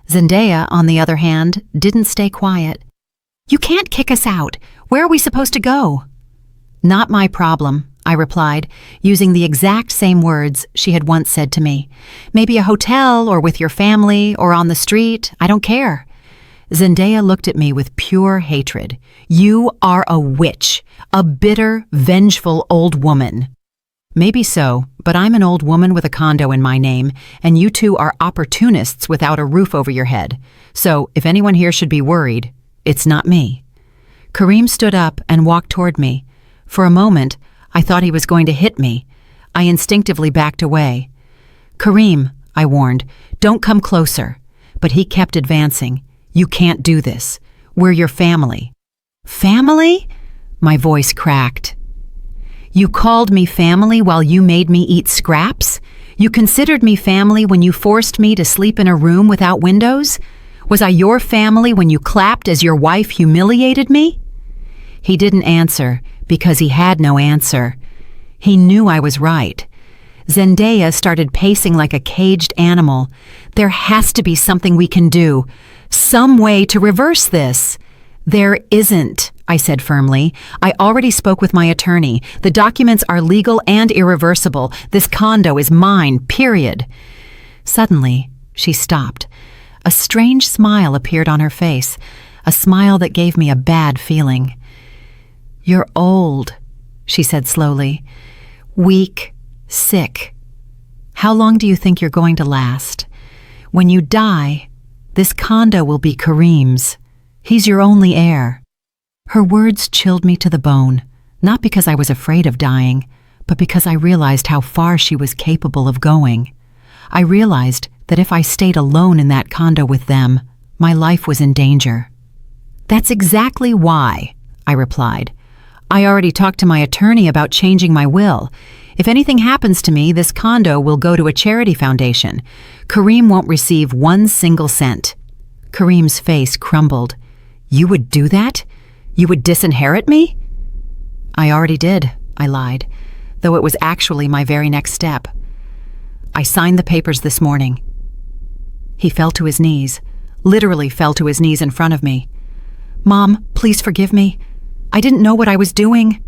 Zendaya, on the other hand, didn't stay quiet. "You can't kick us out. Where are we supposed to go?" "Not my problem," I replied, using the exact same words she had once said to me. "Maybe a hotel, or with your family, or on the street. I don't care." Zendaya looked at me with pure hatred. "You are a witch, a bitter, vengeful old woman." "Maybe so, but I'm an old woman with a condo in my name, and you two are opportunists without a roof over your head. So if anyone here should be worried, it's not me." Kareem stood up and walked toward me. For a moment, I thought he was going to hit me. I instinctively backed away. "Kareem," I warned, "don't come closer." But he kept advancing. "You can't do this. We're your family." "Family?" My voice cracked. "You called me family while you made me eat scraps? You considered me family when you forced me to sleep in a room without windows? Was I your family when you clapped as your wife humiliated me?" He didn't answer because he had no answer. He knew I was right. Zendaya started pacing like a caged animal. "There has to be something we can do. Some way to reverse this." "There isn't," I said firmly. "I already spoke with my attorney. The documents are legal and irreversible. This condo is mine, period." Suddenly, she stopped. A strange smile appeared on her face, a smile that gave me a bad feeling. "You're old," she said slowly. "Weak, sick. How long do you think you're going to last? When you die, this condo will be Kareem's. He's your only heir." Her words chilled me to the bone, not because I was afraid of dying, but because I realized how far she was capable of going. I realized that if I stayed alone in that condo with them, my life was in danger. "That's exactly why," I replied. "I already talked to my attorney about changing my will. If anything happens to me, this condo will go to a charity foundation. Kareem won't receive one single cent." Kareem's face crumbled. "You would do that? You would disinherit me?" "I already did," I lied, though it was actually my very next step. "I signed the papers this morning." He fell to his knees, literally fell to his knees in front of me. "Mom, please forgive me. I didn't know what I was doing."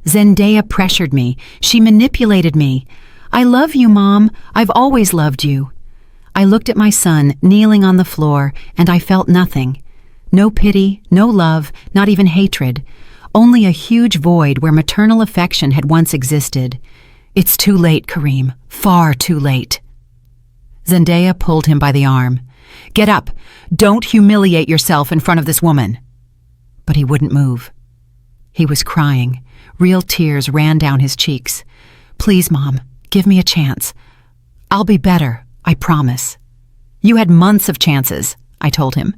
Zendaya pressured me. She manipulated me. "I love you, Mom. I've always loved you." I looked at my son kneeling on the floor, and I felt nothing. No pity, no love, not even hatred. Only a huge void where maternal affection had once existed. "It's too late, Kareem. Far too late." Zendaya pulled him by the arm. "Get up. Don't humiliate yourself in front of this woman." But he wouldn't move. He was crying. Real tears ran down his cheeks. "Please, Mom, give me a chance. I'll be better, I promise." "You had months of chances," I told him.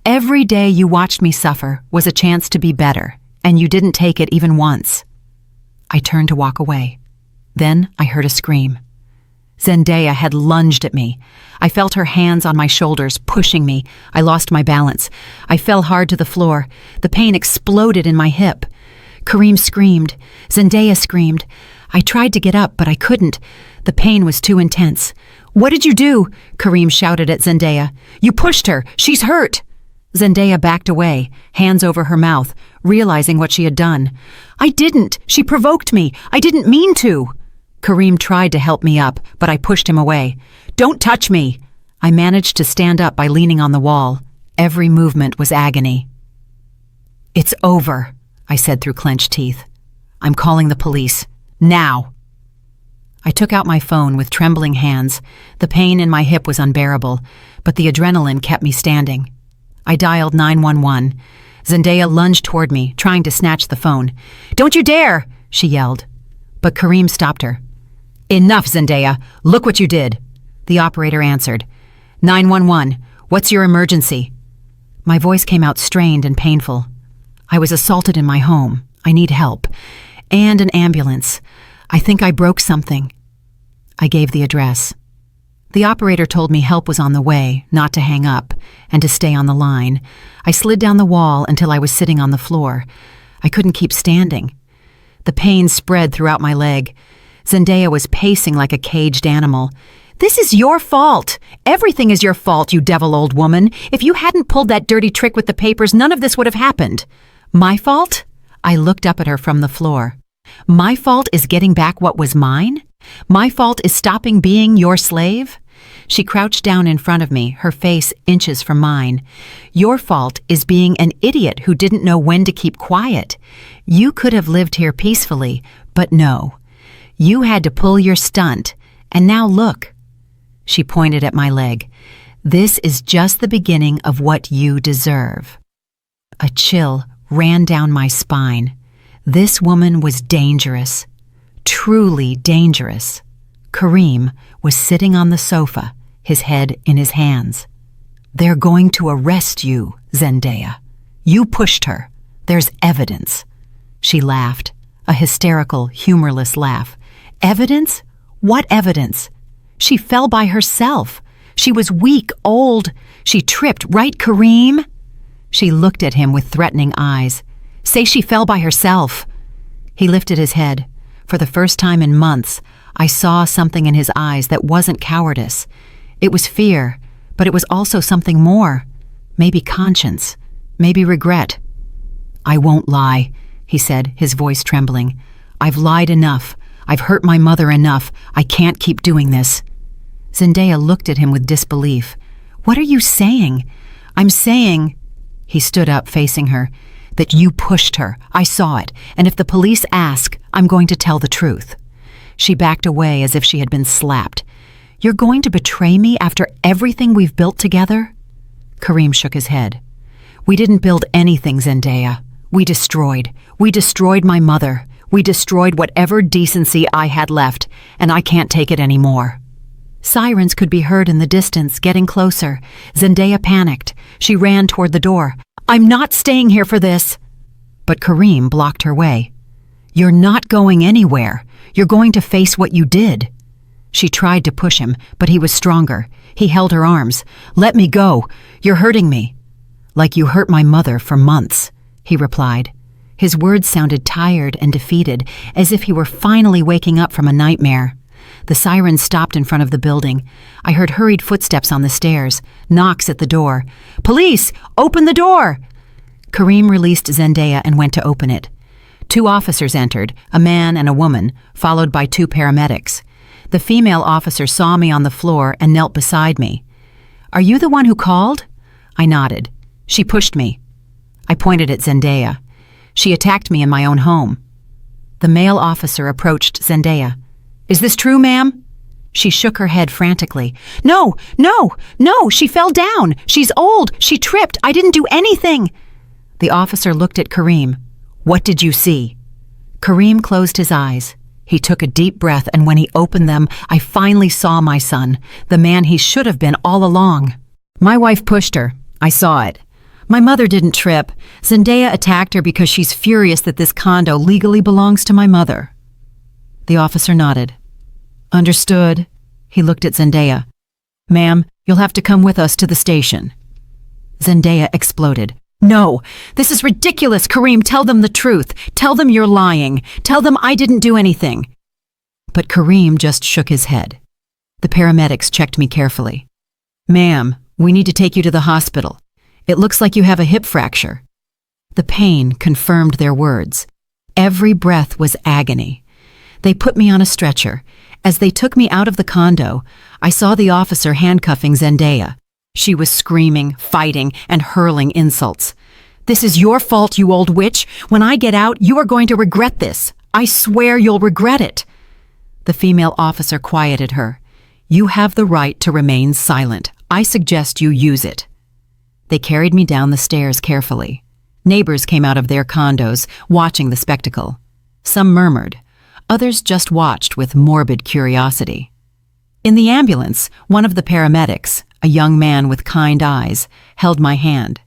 "Every day you watched me suffer was a chance to be better, and you didn't take it even once." I turned to walk away. Then I heard a scream. Zendaya had lunged at me. I felt her hands on my shoulders, pushing me. I lost my balance. I fell hard to the floor. The pain exploded in my hip. Kareem screamed. Zendaya screamed. I tried to get up, but I couldn't. The pain was too intense. "What did you do?" Kareem shouted at Zendaya. "You pushed her. She's hurt." Zendaya backed away, hands over her mouth, realizing what she had done. "I didn't. She provoked me. I didn't mean to." Kareem tried to help me up, but I pushed him away. "Don't touch me." I managed to stand up by leaning on the wall. Every movement was agony. "It's over," I said through clenched teeth. "I'm calling the police. Now." I took out my phone with trembling hands. The pain in my hip was unbearable, but the adrenaline kept me standing. I dialed 911. Zendaya lunged toward me, trying to snatch the phone. "Don't you dare!" she yelled. But Kareem stopped her. "Enough, Zendaya. Look what you did." The operator answered. 911, what's your emergency?" My voice came out strained and painful. "I was assaulted in my home. I need help. And an ambulance. I think I broke something." I gave the address. The operator told me help was on the way, not to hang up, and to stay on the line. I slid down the wall until I was sitting on the floor. I couldn't keep standing. The pain spread throughout my leg. Zendaya was pacing like a caged animal. "This is your fault. Everything is your fault, you devil old woman. If you hadn't pulled that dirty trick with the papers, none of this would have happened." "My fault?" I looked up at her from the floor. "My fault is getting back what was mine? My fault is stopping being your slave?" She crouched down in front of me, her face inches from mine. "Your fault is being an idiot who didn't know when to keep quiet. You could have lived here peacefully, but no. You had to pull your stunt, and now look." She pointed at my leg. "This is just the beginning of what you deserve." A chill ran down my spine. This woman was dangerous. Truly dangerous. Kareem was sitting on the sofa, his head in his hands. "They're going to arrest you, Zendaya. You pushed her. There's evidence." She laughed, a hysterical, humorless laugh. "Evidence? What evidence? She fell by herself. She was weak, old. She tripped, right, Kareem?" She looked at him with threatening eyes. "Say she fell by herself." He lifted his head. For the first time in months, I saw something in his eyes that wasn't cowardice. It was fear, but it was also something more. Maybe conscience, maybe regret. "I won't lie," he said, his voice trembling. "I've lied enough. I've hurt my mother enough. I can't keep doing this." Zendaya looked at him with disbelief. "What are you saying?" "I'm saying," he stood up facing her, "that you pushed her. I saw it, and if the police ask, I'm going to tell the truth." She backed away as if she had been slapped. "You're going to betray me after everything we've built together?" Kareem shook his head. "We didn't build anything, Zendaya. We destroyed. We destroyed my mother. We destroyed whatever decency I had left, and I can't take it anymore." Sirens could be heard in the distance, getting closer. Zendaya panicked. She ran toward the door. "I'm not staying here for this." But Kareem blocked her way. "You're not going anywhere. You're going to face what you did." She tried to push him, but he was stronger. He held her arms. "Let me go. You're hurting me." "Like you hurt my mother for months," he replied. His words sounded tired and defeated, as if he were finally waking up from a nightmare. The siren stopped in front of the building. I heard hurried footsteps on the stairs, knocks at the door. "Police! Open the door!" Kareem released Zendaya and went to open it. 2 officers entered, a man and a woman, followed by 2 paramedics. The female officer saw me on the floor and knelt beside me. "Are you the one who called?" I nodded. "She pushed me." I pointed at Zendaya. "She attacked me in my own home." The male officer approached Zendaya. "Is this true, ma'am?" She shook her head frantically. No, she fell down. She's old. She tripped. I didn't do anything." The officer looked at Kareem. "What did you see?" Kareem closed his eyes. He took a deep breath, and when he opened them, I finally saw my son, the man he should have been all along. "My wife pushed her. I saw it. My mother didn't trip. Zendaya attacked her because she's furious that this condo legally belongs to my mother." The officer nodded. "Understood." He looked at Zendaya. "Ma'am, you'll have to come with us to the station." Zendaya exploded. "No, this is ridiculous, Kareem. Tell them the truth. Tell them you're lying. Tell them I didn't do anything." But Kareem just shook his head. The paramedics checked me carefully. "Ma'am, we need to take you to the hospital. It looks like you have a hip fracture." The pain confirmed their words. Every breath was agony. They put me on a stretcher. As they took me out of the condo, I saw the officer handcuffing Zendaya. She was screaming, fighting, and hurling insults. "This is your fault, you old witch. When I get out, you are going to regret this. I swear you'll regret it." The female officer quieted her. "You have the right to remain silent. I suggest you use it." They carried me down the stairs carefully. Neighbors came out of their condos, watching the spectacle. Some murmured. Others just watched with morbid curiosity. In the ambulance, one of the paramedics, a young man with kind eyes, held my hand.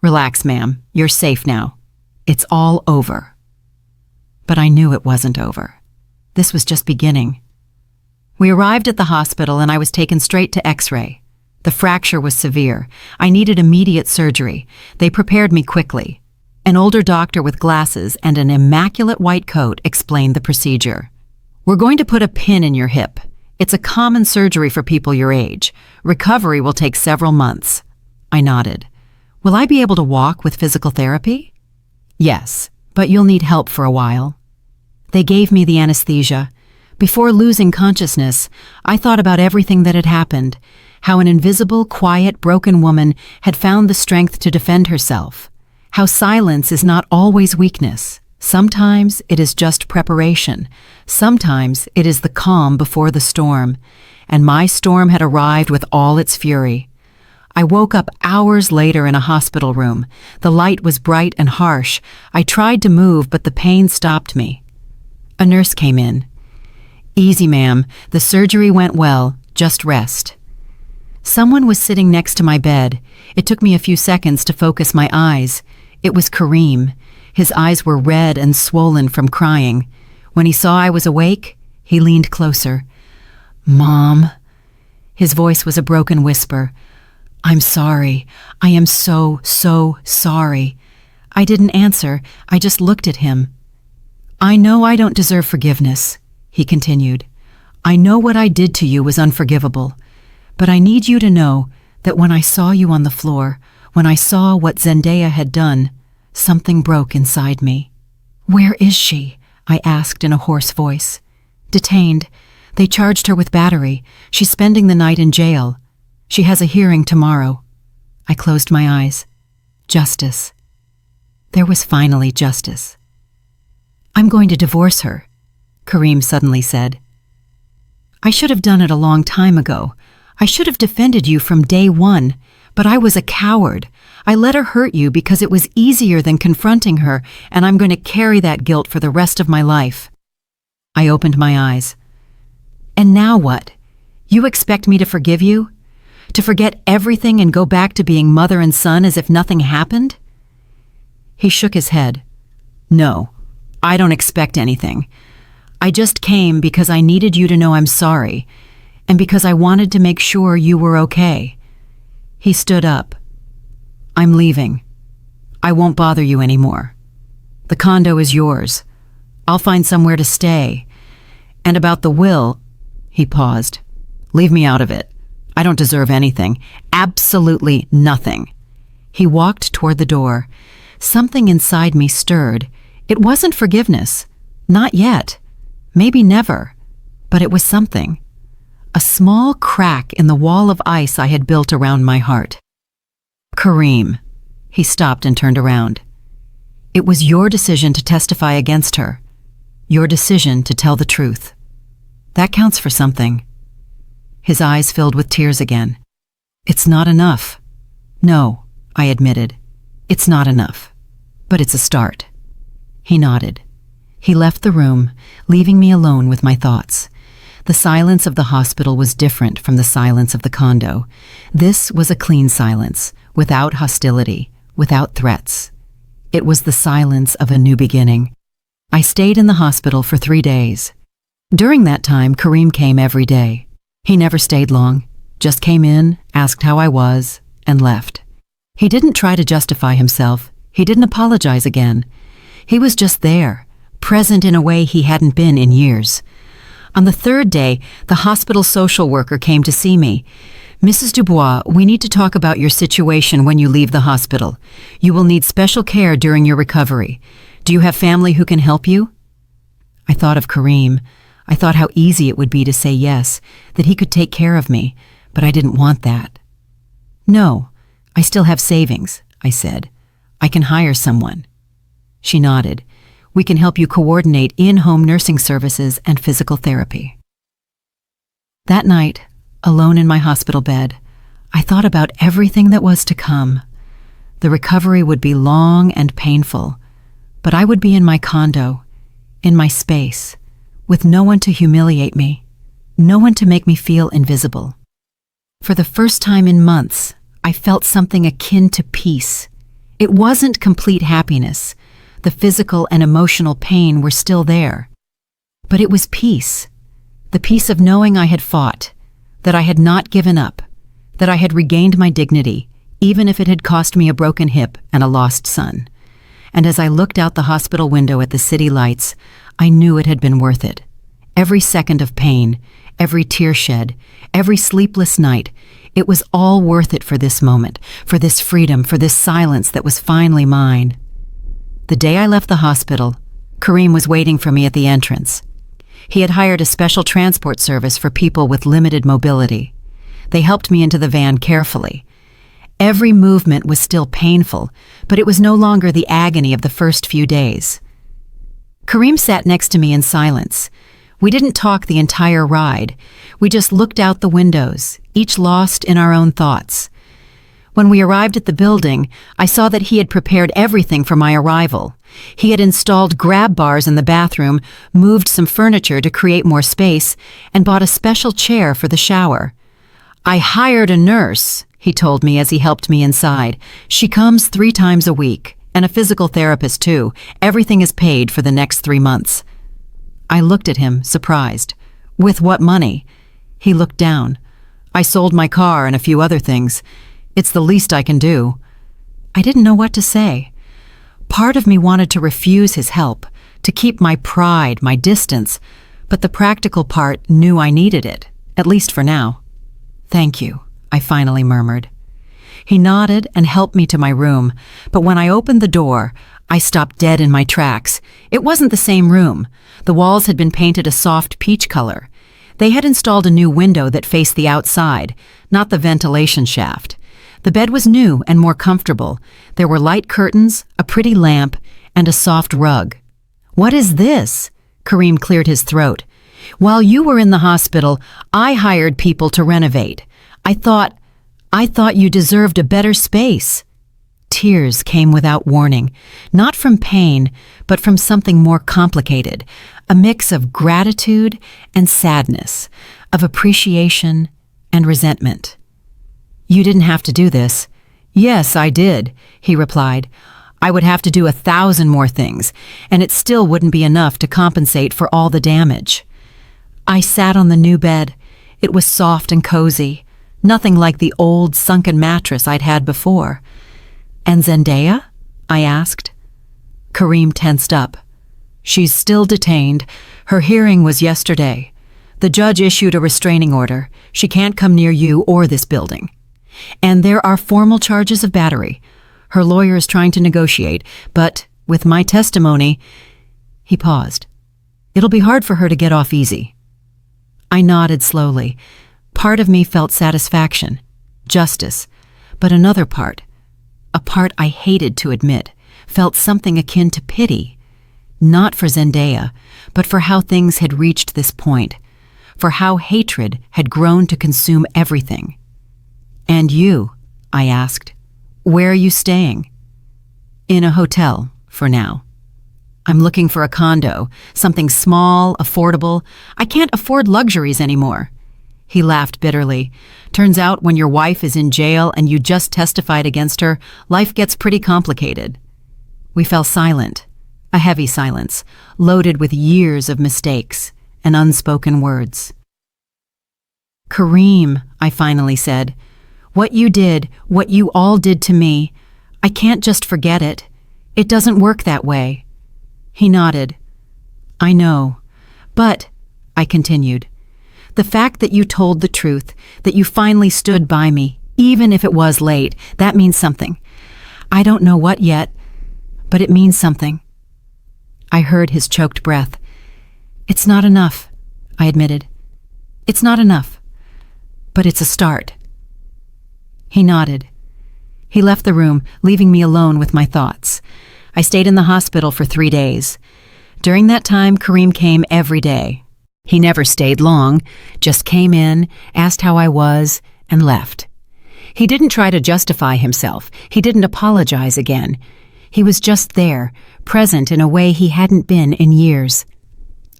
"Relax, ma'am. You're safe now. It's all over." But I knew it wasn't over. This was just beginning. We arrived at the hospital and I was taken straight to X-ray. The fracture was severe. I needed immediate surgery. They prepared me quickly. An older doctor with glasses and an immaculate white coat explained the procedure. We're going to put a pin in your hip. It's a common surgery for people your age. Recovery will take several months. I nodded. Will I be able to walk with physical therapy? Yes, but you'll need help for a while. They gave me the anesthesia. Before losing consciousness, I thought about everything that had happened, how an invisible, quiet, broken woman had found the strength to defend herself, how silence is not always weakness. Sometimes it is just preparation. Sometimes it is the calm before the storm. And my storm had arrived with all its fury. I woke up hours later in a hospital room. The light was bright and harsh. I tried to move, but the pain stopped me. A nurse came in. Easy, ma'am. The surgery went well. Just rest. Someone was sitting next to my bed. It took me a few seconds to focus my eyes. It was Kareem. His eyes were red and swollen from crying. When he saw I was awake, he leaned closer. Mom. His voice was a broken whisper. I'm sorry. I am so sorry. I didn't answer. I just looked at him. I know I don't deserve forgiveness, he continued. I know what I did to you was unforgivable. But I need you to know that when I saw you on the floor, when I saw what Zendaya had done, something broke inside me. Where is she? I asked in a hoarse voice. Detained. They charged her with battery. She's spending the night in jail. She has a hearing tomorrow. I closed my eyes. Justice. There was finally justice. I'm going to divorce her, Kareem suddenly said. I should have done it a long time ago. I should have defended you from day one, but I was a coward. I let her hurt you because it was easier than confronting her, and I'm going to carry that guilt for the rest of my life. I opened my eyes. And now what? You expect me to forgive you? To forget everything and go back to being mother and son as if nothing happened? He shook his head. No, I don't expect anything. I just came because I needed you to know I'm sorry, and because I wanted to make sure you were okay. He stood up. I'm leaving. I won't bother you anymore. The condo is yours. I'll find somewhere to stay. And about the will, he paused. Leave me out of it. I don't deserve anything. Absolutely nothing. He walked toward the door. Something inside me stirred. It wasn't forgiveness. Not yet. Maybe never. But it was something. A small crack in the wall of ice I had built around my heart. Kareem. He stopped and turned around. It was your decision to testify against her. Your decision to tell the truth. That counts for something. His eyes filled with tears again. It's not enough. No, I admitted. It's not enough. But it's a start. He nodded. He left the room, leaving me alone with my thoughts. The silence of the hospital was different from the silence of the condo. This was a clean silence, without hostility, without threats. It was the silence of a new beginning. I stayed in the hospital for 3 days. During that time, Kareem came every day. He never stayed long, just came in, asked how I was, and left. He didn't try to justify himself. He didn't apologize again. He was just there, present in a way he hadn't been in years. On the 3rd day, the hospital social worker came to see me. Mrs. Dubois, we need to talk about your situation when you leave the hospital. You will need special care during your recovery. Do you have family who can help you? I thought of Kareem. I thought how easy it would be to say yes, that he could take care of me, but I didn't want that. No, I still have savings, I said. I can hire someone. She nodded. We can help you coordinate in-home nursing services and physical therapy. That night, alone in my hospital bed, I thought about everything that was to come. The recovery would be long and painful, but I would be in my condo, in my space, with no one to humiliate me, no one to make me feel invisible. For the first time in months, I felt something akin to peace. It wasn't complete happiness. The physical and emotional pain were still there. But it was peace. The peace of knowing I had fought, that I had not given up, that I had regained my dignity, even if it had cost me a broken hip and a lost son. And as I looked out the hospital window at the city lights, I knew it had been worth it. Every second of pain, every tear shed, every sleepless night, it was all worth it for this moment, for this freedom, for this silence that was finally mine. The day I left the hospital, Kareem was waiting for me at the entrance. He had hired a special transport service for people with limited mobility. They helped me into the van carefully. Every movement was still painful, but it was no longer the agony of the first few days. Kareem sat next to me in silence. We didn't talk the entire ride. We just looked out the windows, each lost in our own thoughts. When we arrived at the building, I saw that he had prepared everything for my arrival. He had installed grab bars in the bathroom, moved some furniture to create more space, and bought a special chair for the shower. "I hired a nurse," he told me as he helped me inside. "She comes 3 times a week, and a physical therapist too. Everything is paid for the next 3 months. I looked at him, surprised. "With what money?" He looked down. "I sold my car and a few other things. It's the least I can do." I didn't know what to say. Part of me wanted to refuse his help, to keep my pride, my distance, but the practical part knew I needed it, at least for now. "Thank you," I finally murmured. He nodded and helped me to my room, but when I opened the door, I stopped dead in my tracks. It wasn't the same room. The walls had been painted a soft peach color. They had installed a new window that faced the outside, not the ventilation shaft. The bed was new and more comfortable. There were light curtains, a pretty lamp, and a soft rug. "What is this?" Kareem cleared his throat. "While you were in the hospital, I hired people to renovate. I thought you deserved a better space." Tears came without warning, not from pain, but from something more complicated, a mix of gratitude and sadness, of appreciation and resentment. "You didn't have to do this." "Yes, I did," he replied. "I would have to do 1,000 more things, and it still wouldn't be enough to compensate for all the damage." I sat on the new bed. It was soft and cozy, nothing like the old, sunken mattress I'd had before. "And Zendaya?" I asked. Kareem tensed up. "She's still detained. Her hearing was yesterday. The judge issued a restraining order. She can't come near you or this building. And there are formal charges of battery. Her lawyer is trying to negotiate, but with my testimony—" He paused. "It'll be hard for her to get off easy." I nodded slowly. Part of me felt satisfaction, justice, but another part, a part I hated to admit, felt something akin to pity. Not for Zendaya, but for how things had reached this point, for how hatred had grown to consume everything. "And you?" I asked. "Where are you staying?" "In a hotel, for now. I'm looking for a condo, something small, affordable. I can't afford luxuries anymore." He laughed bitterly. "Turns out when your wife is in jail and you just testified against her, life gets pretty complicated." We fell silent, a heavy silence, loaded with years of mistakes and unspoken words. "Kareem," I finally said, "what you did, what you all did to me, I can't just forget it. It doesn't work that way." He nodded. "I know. But," I continued, "the fact that you told the truth, that you finally stood by me, even if it was late, that means something. I don't know what yet, but it means something." I heard his choked breath. "It's not enough," I admitted. "It's not enough. But it's a start." He nodded. He left the room, leaving me alone with my thoughts. I stayed in the hospital for 3 days. During that time, Kareem came every day. He never stayed long, just came in, asked how I was, and left. He didn't try to justify himself. He didn't apologize again. He was just there, present in a way he hadn't been in years.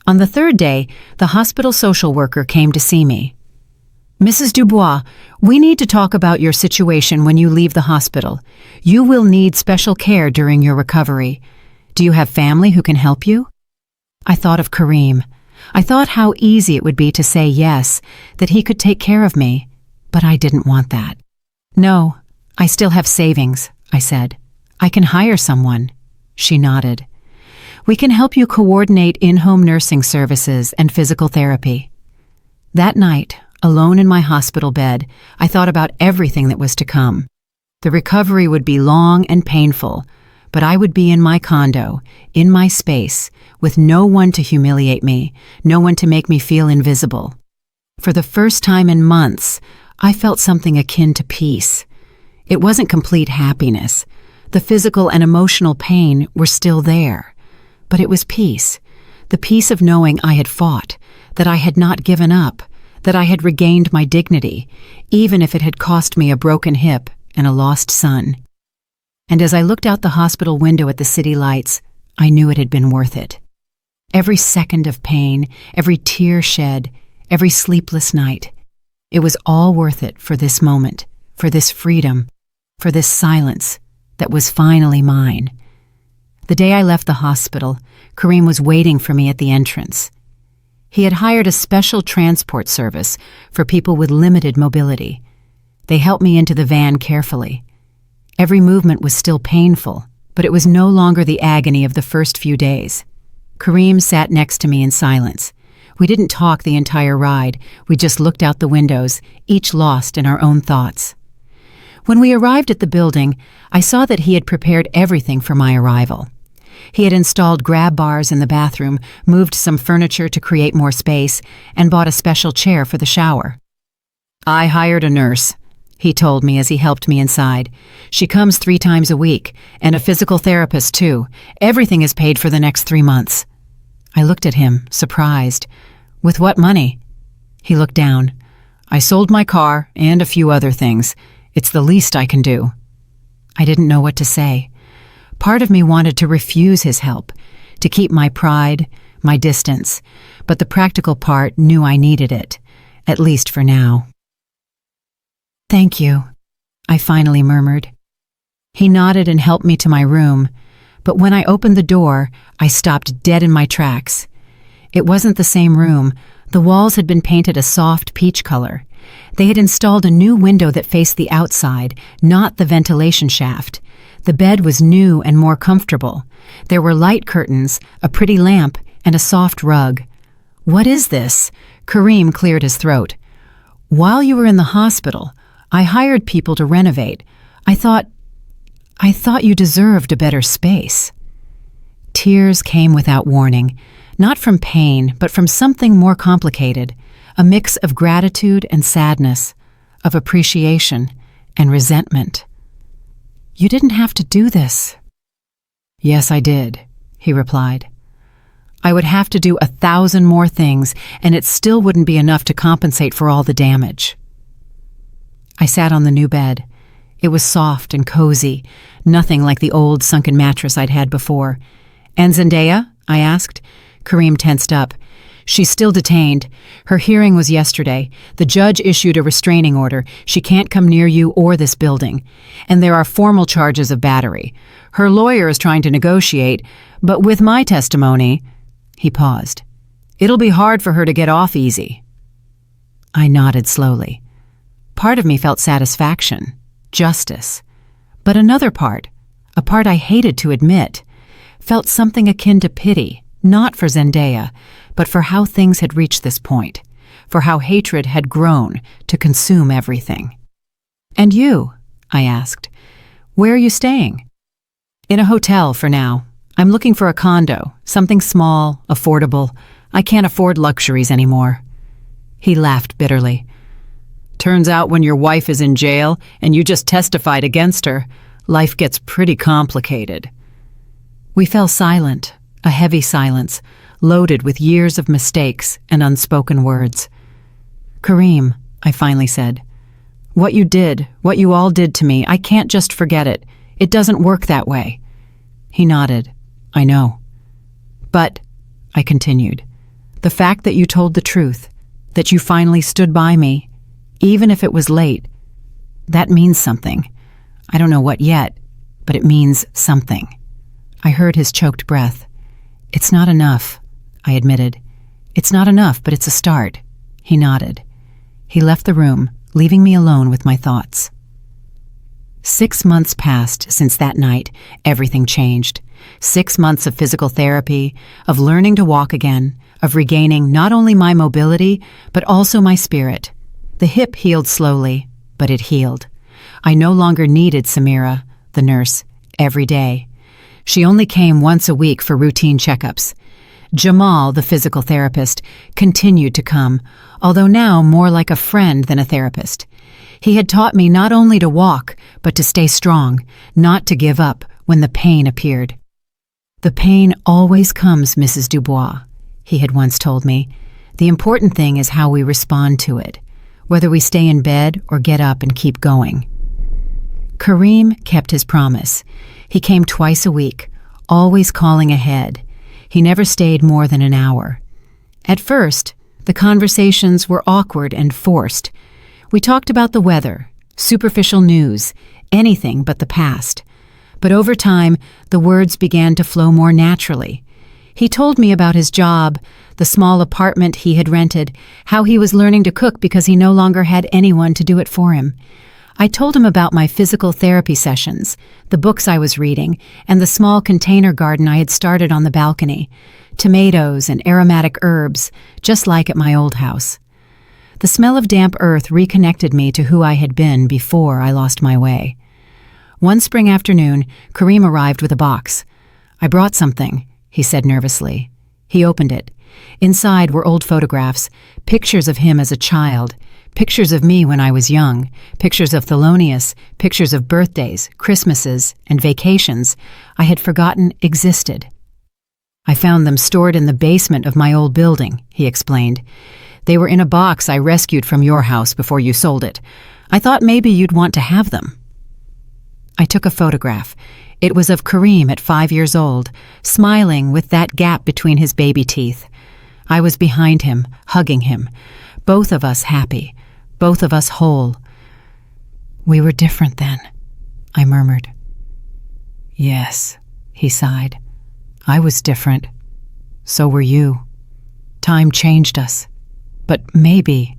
On the 3rd day, the hospital social worker came to see me. "Mrs. Dubois, we need to talk about your situation when you leave the hospital. You will need special care during your recovery. Do you have family who can help you?" I thought of Kareem. I thought how easy it would be to say yes, that he could take care of me, but I didn't want that. "No, I still have savings," I said. "I can hire someone." She nodded. We can help you coordinate in-home nursing services and physical therapy." That night, alone in my hospital bed, I thought about everything that was to come. The recovery would be long and painful, but I would be in my condo, in my space, with no one to humiliate me, no one to make me feel invisible. For the first time in months, I felt something akin to peace. It wasn't complete happiness. The physical and emotional pain were still there. But it was peace. The peace of knowing I had fought, that I had not given up, that I had regained my dignity, even if it had cost me a broken hip and a lost son. And as I looked out the hospital window at the city lights, I knew it had been worth it. Every second of pain, every tear shed, every sleepless night, it was all worth it for this moment, for this freedom, for this silence that was finally mine. The day I left the hospital, Kareem was waiting for me at the entrance. He had hired a special transport service for people with limited mobility. They helped me into the van carefully. Every movement was still painful, but it was no longer the agony of the first few days. Kareem sat next to me in silence. We didn't talk the entire ride. We just looked out the windows, each lost in our own thoughts. When we arrived at the building, I saw that he had prepared everything for my arrival. He had installed grab bars in the bathroom, moved some furniture to create more space, and bought a special chair for the shower. "I hired a nurse," he told me as he helped me inside. "She comes 3 times a week, and a physical therapist too. Everything is paid for the next 3 months. I looked at him, surprised. "With what money?" He looked down. "I sold my car and a few other things. It's the least I can do." I didn't know what to say. Part of me wanted to refuse his help, to keep my pride, my distance, but the practical part knew I needed it, at least for now. "Thank you," I finally murmured. He nodded and helped me to my room, but when I opened the door, I stopped dead in my tracks. It wasn't the same room. The walls had been painted a soft peach color. They had installed a new window that faced the outside, not the ventilation shaft. The bed was new and more comfortable. There were light curtains, a pretty lamp, and a soft rug. "What is this?" Kareem cleared his throat. "While you were in the hospital, I hired people to renovate. I thought you deserved a better space." Tears came without warning, not from pain, but from something more complicated, a mix of gratitude and sadness, of appreciation and resentment. "You didn't have to do this." "Yes, I did," he replied. "I would have to do 1,000 more things, and it still wouldn't be enough to compensate for all the damage." I sat on the new bed. It was soft and cozy, nothing like the old sunken mattress I'd had before. "And Zendaya?" I asked. Kareem tensed up. "She's still detained. Her hearing was yesterday. The judge issued a restraining order. She can't come near you or this building. And there are formal charges of battery. Her lawyer is trying to negotiate, but with my testimony—" He paused. "It'll be hard for her to get off easy." I nodded slowly. Part of me felt satisfaction, justice. But another part, a part I hated to admit, felt something akin to pity, not for Zendaya, but for how things had reached this point, for how hatred had grown to consume everything. "And you?" I asked. "Where are you staying?" "In a hotel for now. I'm looking for a condo, something small, affordable. I can't afford luxuries anymore." He laughed bitterly. "Turns out when your wife is in jail and you just testified against her, life gets pretty complicated." We fell silent, a heavy silence, loaded with years of mistakes and unspoken words. "Kareem," I finally said, "what you did, what you all did to me, I can't just forget it. It doesn't work that way." He nodded. "I know." "But," I continued, "the fact that you told the truth, that you finally stood by me, even if it was late, that means something. I don't know what yet, but it means something." I heard his choked breath. "It's not enough," I admitted. "It's not enough, but it's a start." He nodded. He left the room, leaving me alone with my thoughts. 6 months passed since that night. Everything changed. 6 months of physical therapy, of learning to walk again, of regaining not only my mobility, but also my spirit. The hip healed slowly, but it healed. I no longer needed Samira, the nurse, every day. She only came once a week for routine checkups. Jamal, the physical therapist, continued to come, although now more like a friend than a therapist. He had taught me not only to walk, but to stay strong, not to give up when the pain appeared. "The pain always comes, Mrs. Dubois," he had once told me. "The important thing is how we respond to it, whether we stay in bed or get up and keep going." Kareem kept his promise. He came twice a week, always calling ahead. He never stayed more than an hour. At first, the conversations were awkward and forced. We talked about the weather, superficial news, anything but the past. But over time, the words began to flow more naturally. He told me about his job, the small apartment he had rented, how he was learning to cook because he no longer had anyone to do it for him. I told him about my physical therapy sessions, the books I was reading, and the small container garden I had started on the balcony. Tomatoes and aromatic herbs, just like at my old house. The smell of damp earth reconnected me to who I had been before I lost my way. One spring afternoon, Kareem arrived with a box. "I brought something," he said nervously. He opened it. Inside were old photographs, pictures of him as a child, pictures of me when I was young, pictures of Thelonious, pictures of birthdays, Christmases, and vacations I had forgotten existed. "I found them stored in the basement of my old building," he explained. "They were in a box I rescued from your house before you sold it. I thought maybe you'd want to have them." I took a photograph. It was of Kareem at 5 years old, smiling with that gap between his baby teeth. I was behind him, hugging him. Both of us happy, both of us whole. "We were different then," I murmured. "Yes," he sighed. "I was different. So were you. Time changed us. But maybe—"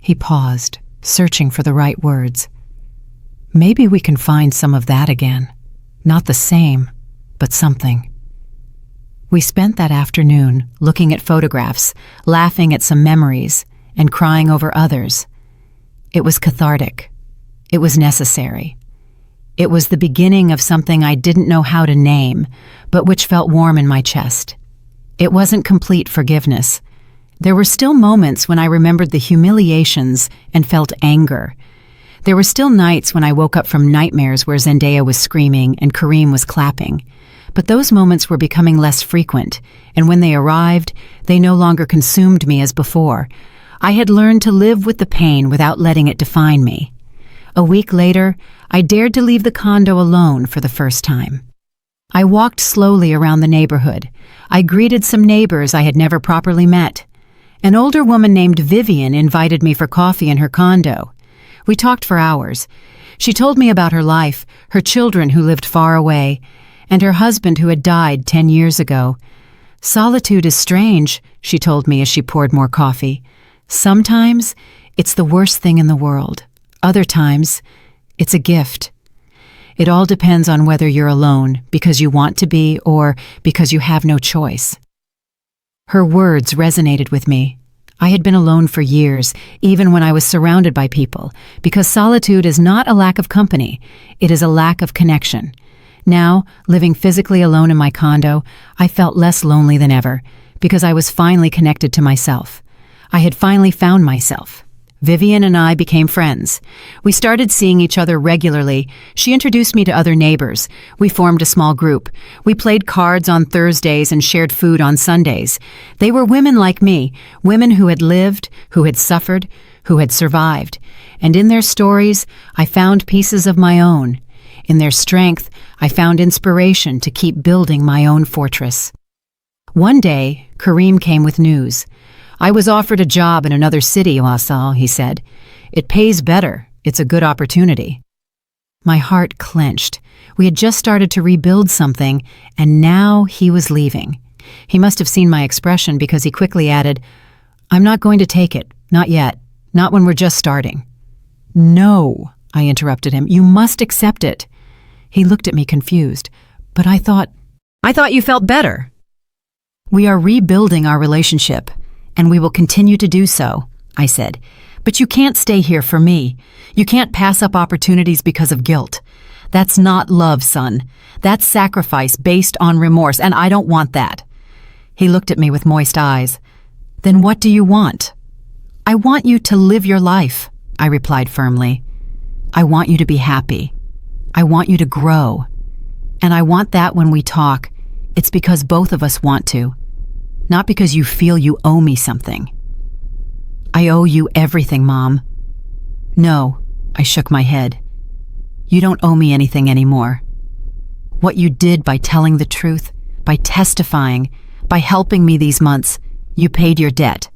He paused, searching for the right words. "Maybe we can find some of that again. Not the same, but something." We spent that afternoon looking at photographs, laughing at some memories, and crying over others. It was cathartic. It was necessary. It was the beginning of something I didn't know how to name, but which felt warm in my chest. It wasn't complete forgiveness. There were still moments when I remembered the humiliations and felt anger. There were still nights when I woke up from nightmares where Zendaya was screaming and Kareem was clapping. But those moments were becoming less frequent, and when they arrived, they no longer consumed me as before. I had learned to live with the pain without letting it define me. A week later, I dared to leave the condo alone for the first time. I walked slowly around the neighborhood. I greeted some neighbors I had never properly met. An older woman named Vivian invited me for coffee in her condo. We talked for hours. She told me about her life, her children who lived far away, and her husband who had died 10 years ago. "Solitude is strange," she told me as she poured more coffee. "Sometimes it's the worst thing in the world. Other times, it's a gift. It all depends on whether you're alone because you want to be or because you have no choice." Her words resonated with me. I had been alone for years, even when I was surrounded by people, because solitude is not a lack of company, it is a lack of connection. Now, living physically alone in my condo, I felt less lonely than ever, because I was finally connected to myself. I had finally found myself. Vivian and I became friends. We started seeing each other regularly. She introduced me to other neighbors. We formed a small group. We played cards on Thursdays and shared food on Sundays. They were women like me, women who had lived, who had suffered, who had survived. And in their stories, I found pieces of my own. In their strength, I found inspiration to keep building my own fortress. One day, Kareem came with news. "I was offered a job in another city, Wassal," he said. "It pays better. It's a good opportunity." My heart clenched. We had just started to rebuild something, and now he was leaving. He must have seen my expression because he quickly added, "I'm not going to take it. Not yet. Not when we're just starting." "No," I interrupted him. "You must accept it." He looked at me confused. "But I thought—" I thought you felt better. We are rebuilding our relationship, and we will continue to do so, I said. But you can't stay here for me. You can't pass up opportunities because of guilt. That's not love, son. That's sacrifice based on remorse, and I don't want that. He looked at me with moist eyes. Then what do you want? I want you to live your life, I replied firmly. I want you to be happy. I want you to grow. And I want that when we talk, it's because both of us want to, not because you feel you owe me something. I owe you everything, Mom. No, I shook my head. You don't owe me anything anymore. What you did by telling the truth, by testifying, by helping me these months, you paid your debt.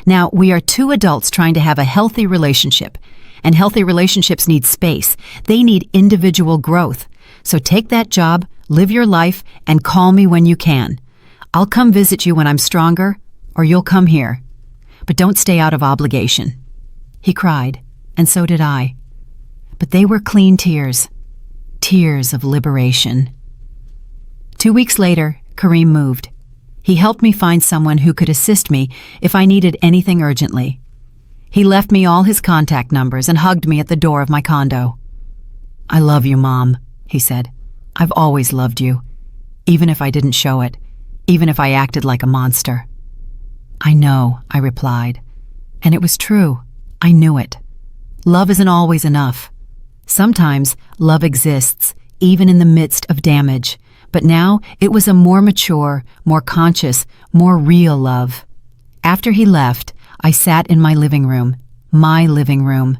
Now, we are two adults trying to have a healthy relationship, and healthy relationships need space. They need individual growth. So take that job, live your life, and call me when you can. I'll come visit you when I'm stronger, or you'll come here. But don't stay out of obligation. He cried, and so did I. But they were clean tears. Tears of liberation. 2 weeks later, Kareem moved. He helped me find someone who could assist me if I needed anything urgently. He left me all his contact numbers and hugged me at the door of my condo. I love you, Mom, he said. I've always loved you, even if I didn't show it, even if I acted like a monster. I know, I replied. And it was true. I knew it. Love isn't always enough. Sometimes love exists, even in the midst of damage. But now it was a more mature, more conscious, more real love. After he left, I sat in my living room. My living room.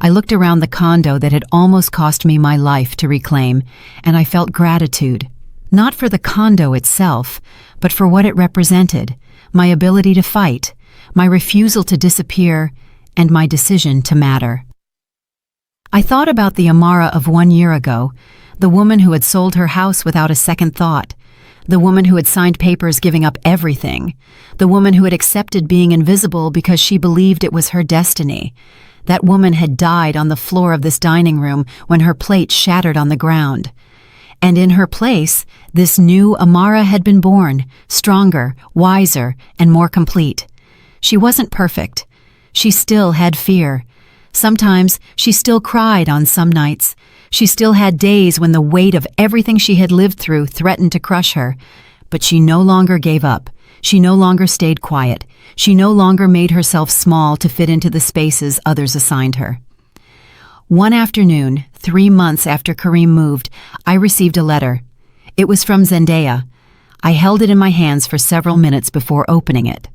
I looked around the condo that had almost cost me my life to reclaim, and I felt gratitude. Not for the condo itself, but for what it represented. My ability to fight, my refusal to disappear, and my decision to matter. I thought about the Amara of 1 year ago, the woman who had sold her house without a second thought, the woman who had signed papers giving up everything, the woman who had accepted being invisible because she believed it was her destiny. That woman had died on the floor of this dining room when her plate shattered on the ground. And in her place, this new Amara had been born, stronger, wiser, and more complete. She wasn't perfect. She still had fear. Sometimes she still cried on some nights. She still had days when the weight of everything she had lived through threatened to crush her. But she no longer gave up. She no longer stayed quiet. She no longer made herself small to fit into the spaces others assigned her. One afternoon, 3 months after Kareem moved, I received a letter. It was from Zendaya. I held it in my hands for several minutes before opening it.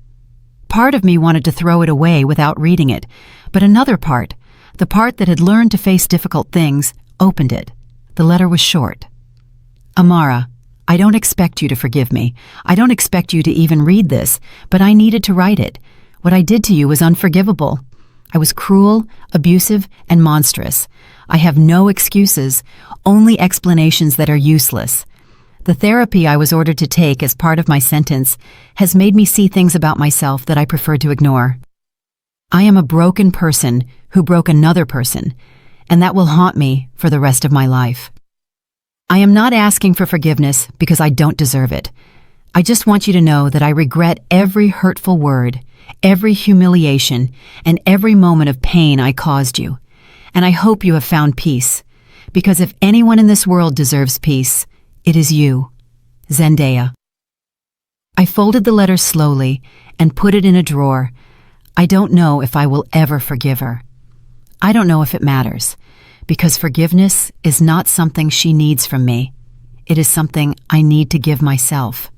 Part of me wanted to throw it away without reading it, but another part, the part that had learned to face difficult things, opened it. The letter was short. Amara, I don't expect you to forgive me. I don't expect you to even read this, but I needed to write it. What I did to you was unforgivable. I was cruel, abusive, and monstrous. I have no excuses, only explanations that are useless. The therapy I was ordered to take as part of my sentence has made me see things about myself that I preferred to ignore. I am a broken person who broke another person, and that will haunt me for the rest of my life. I am not asking for forgiveness because I don't deserve it. I just want you to know that I regret every hurtful word, every humiliation, and every moment of pain I caused you. And I hope you have found peace, because if anyone in this world deserves peace, it is you, Zendaya. I folded the letter slowly and put it in a drawer. I don't know if I will ever forgive her. I don't know if it matters, because forgiveness is not something she needs from me. It is something I need to give myself.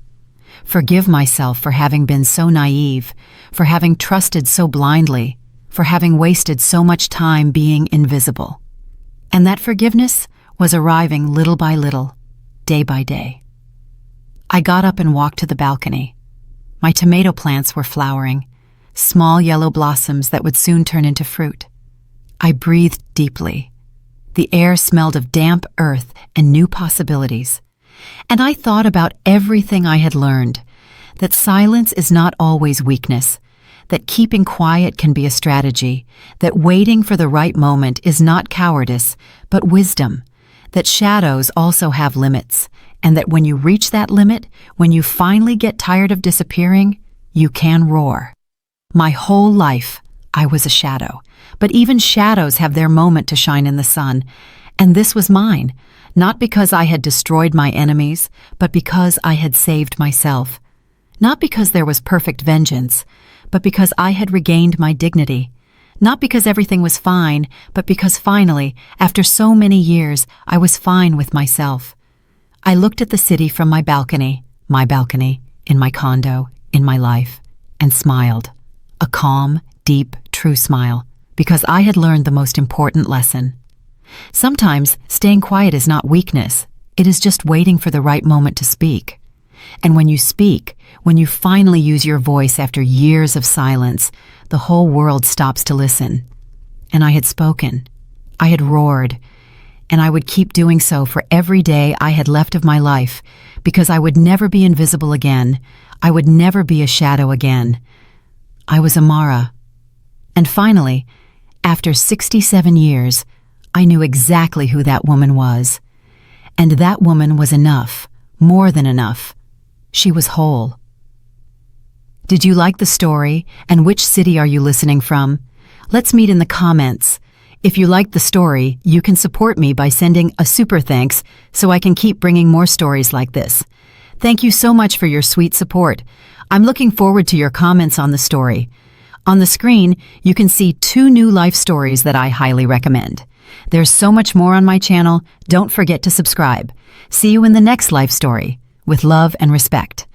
Forgive myself for having been so naive, for having trusted so blindly, for having wasted so much time being invisible. And that forgiveness was arriving little by little, day by day. I got up and walked to the balcony. My tomato plants were flowering, small yellow blossoms that would soon turn into fruit. I breathed deeply. The air smelled of damp earth and new possibilities. And I thought about everything I had learned, that silence is not always weakness, that keeping quiet can be a strategy, that waiting for the right moment is not cowardice, but wisdom, that shadows also have limits, and that when you reach that limit, when you finally get tired of disappearing, you can roar. My whole life, I was a shadow, but even shadows have their moment to shine in the sun, and this was mine, not because I had destroyed my enemies, but because I had saved myself. Not because there was perfect vengeance, but because I had regained my dignity. Not because everything was fine, but because finally, after so many years, I was fine with myself. I looked at the city from my balcony, in my condo, in my life, and smiled. A calm, deep, true smile, because I had learned the most important lesson. Sometimes staying quiet is not weakness, it is just waiting for the right moment to speak. And when you speak, when you finally use your voice after years of silence, the whole world stops to listen. And I had spoken. I had roared. And I would keep doing so for every day I had left of my life, because I would never be invisible again. I would never be a shadow again. I was Amara. And finally, after 67 years, I knew exactly who that woman was. And that woman was enough, more than enough. She was whole. Did you like the story, and which city are you listening from? Let's meet in the comments. If you liked the story, you can support me by sending a super thanks so I can keep bringing more stories like this. Thank you so much for your sweet support. I'm looking forward to your comments on the story. On the screen, you can see 2 new life stories that I highly recommend. There's so much more on my channel. Don't forget to subscribe. See you in the next life story. With love and respect.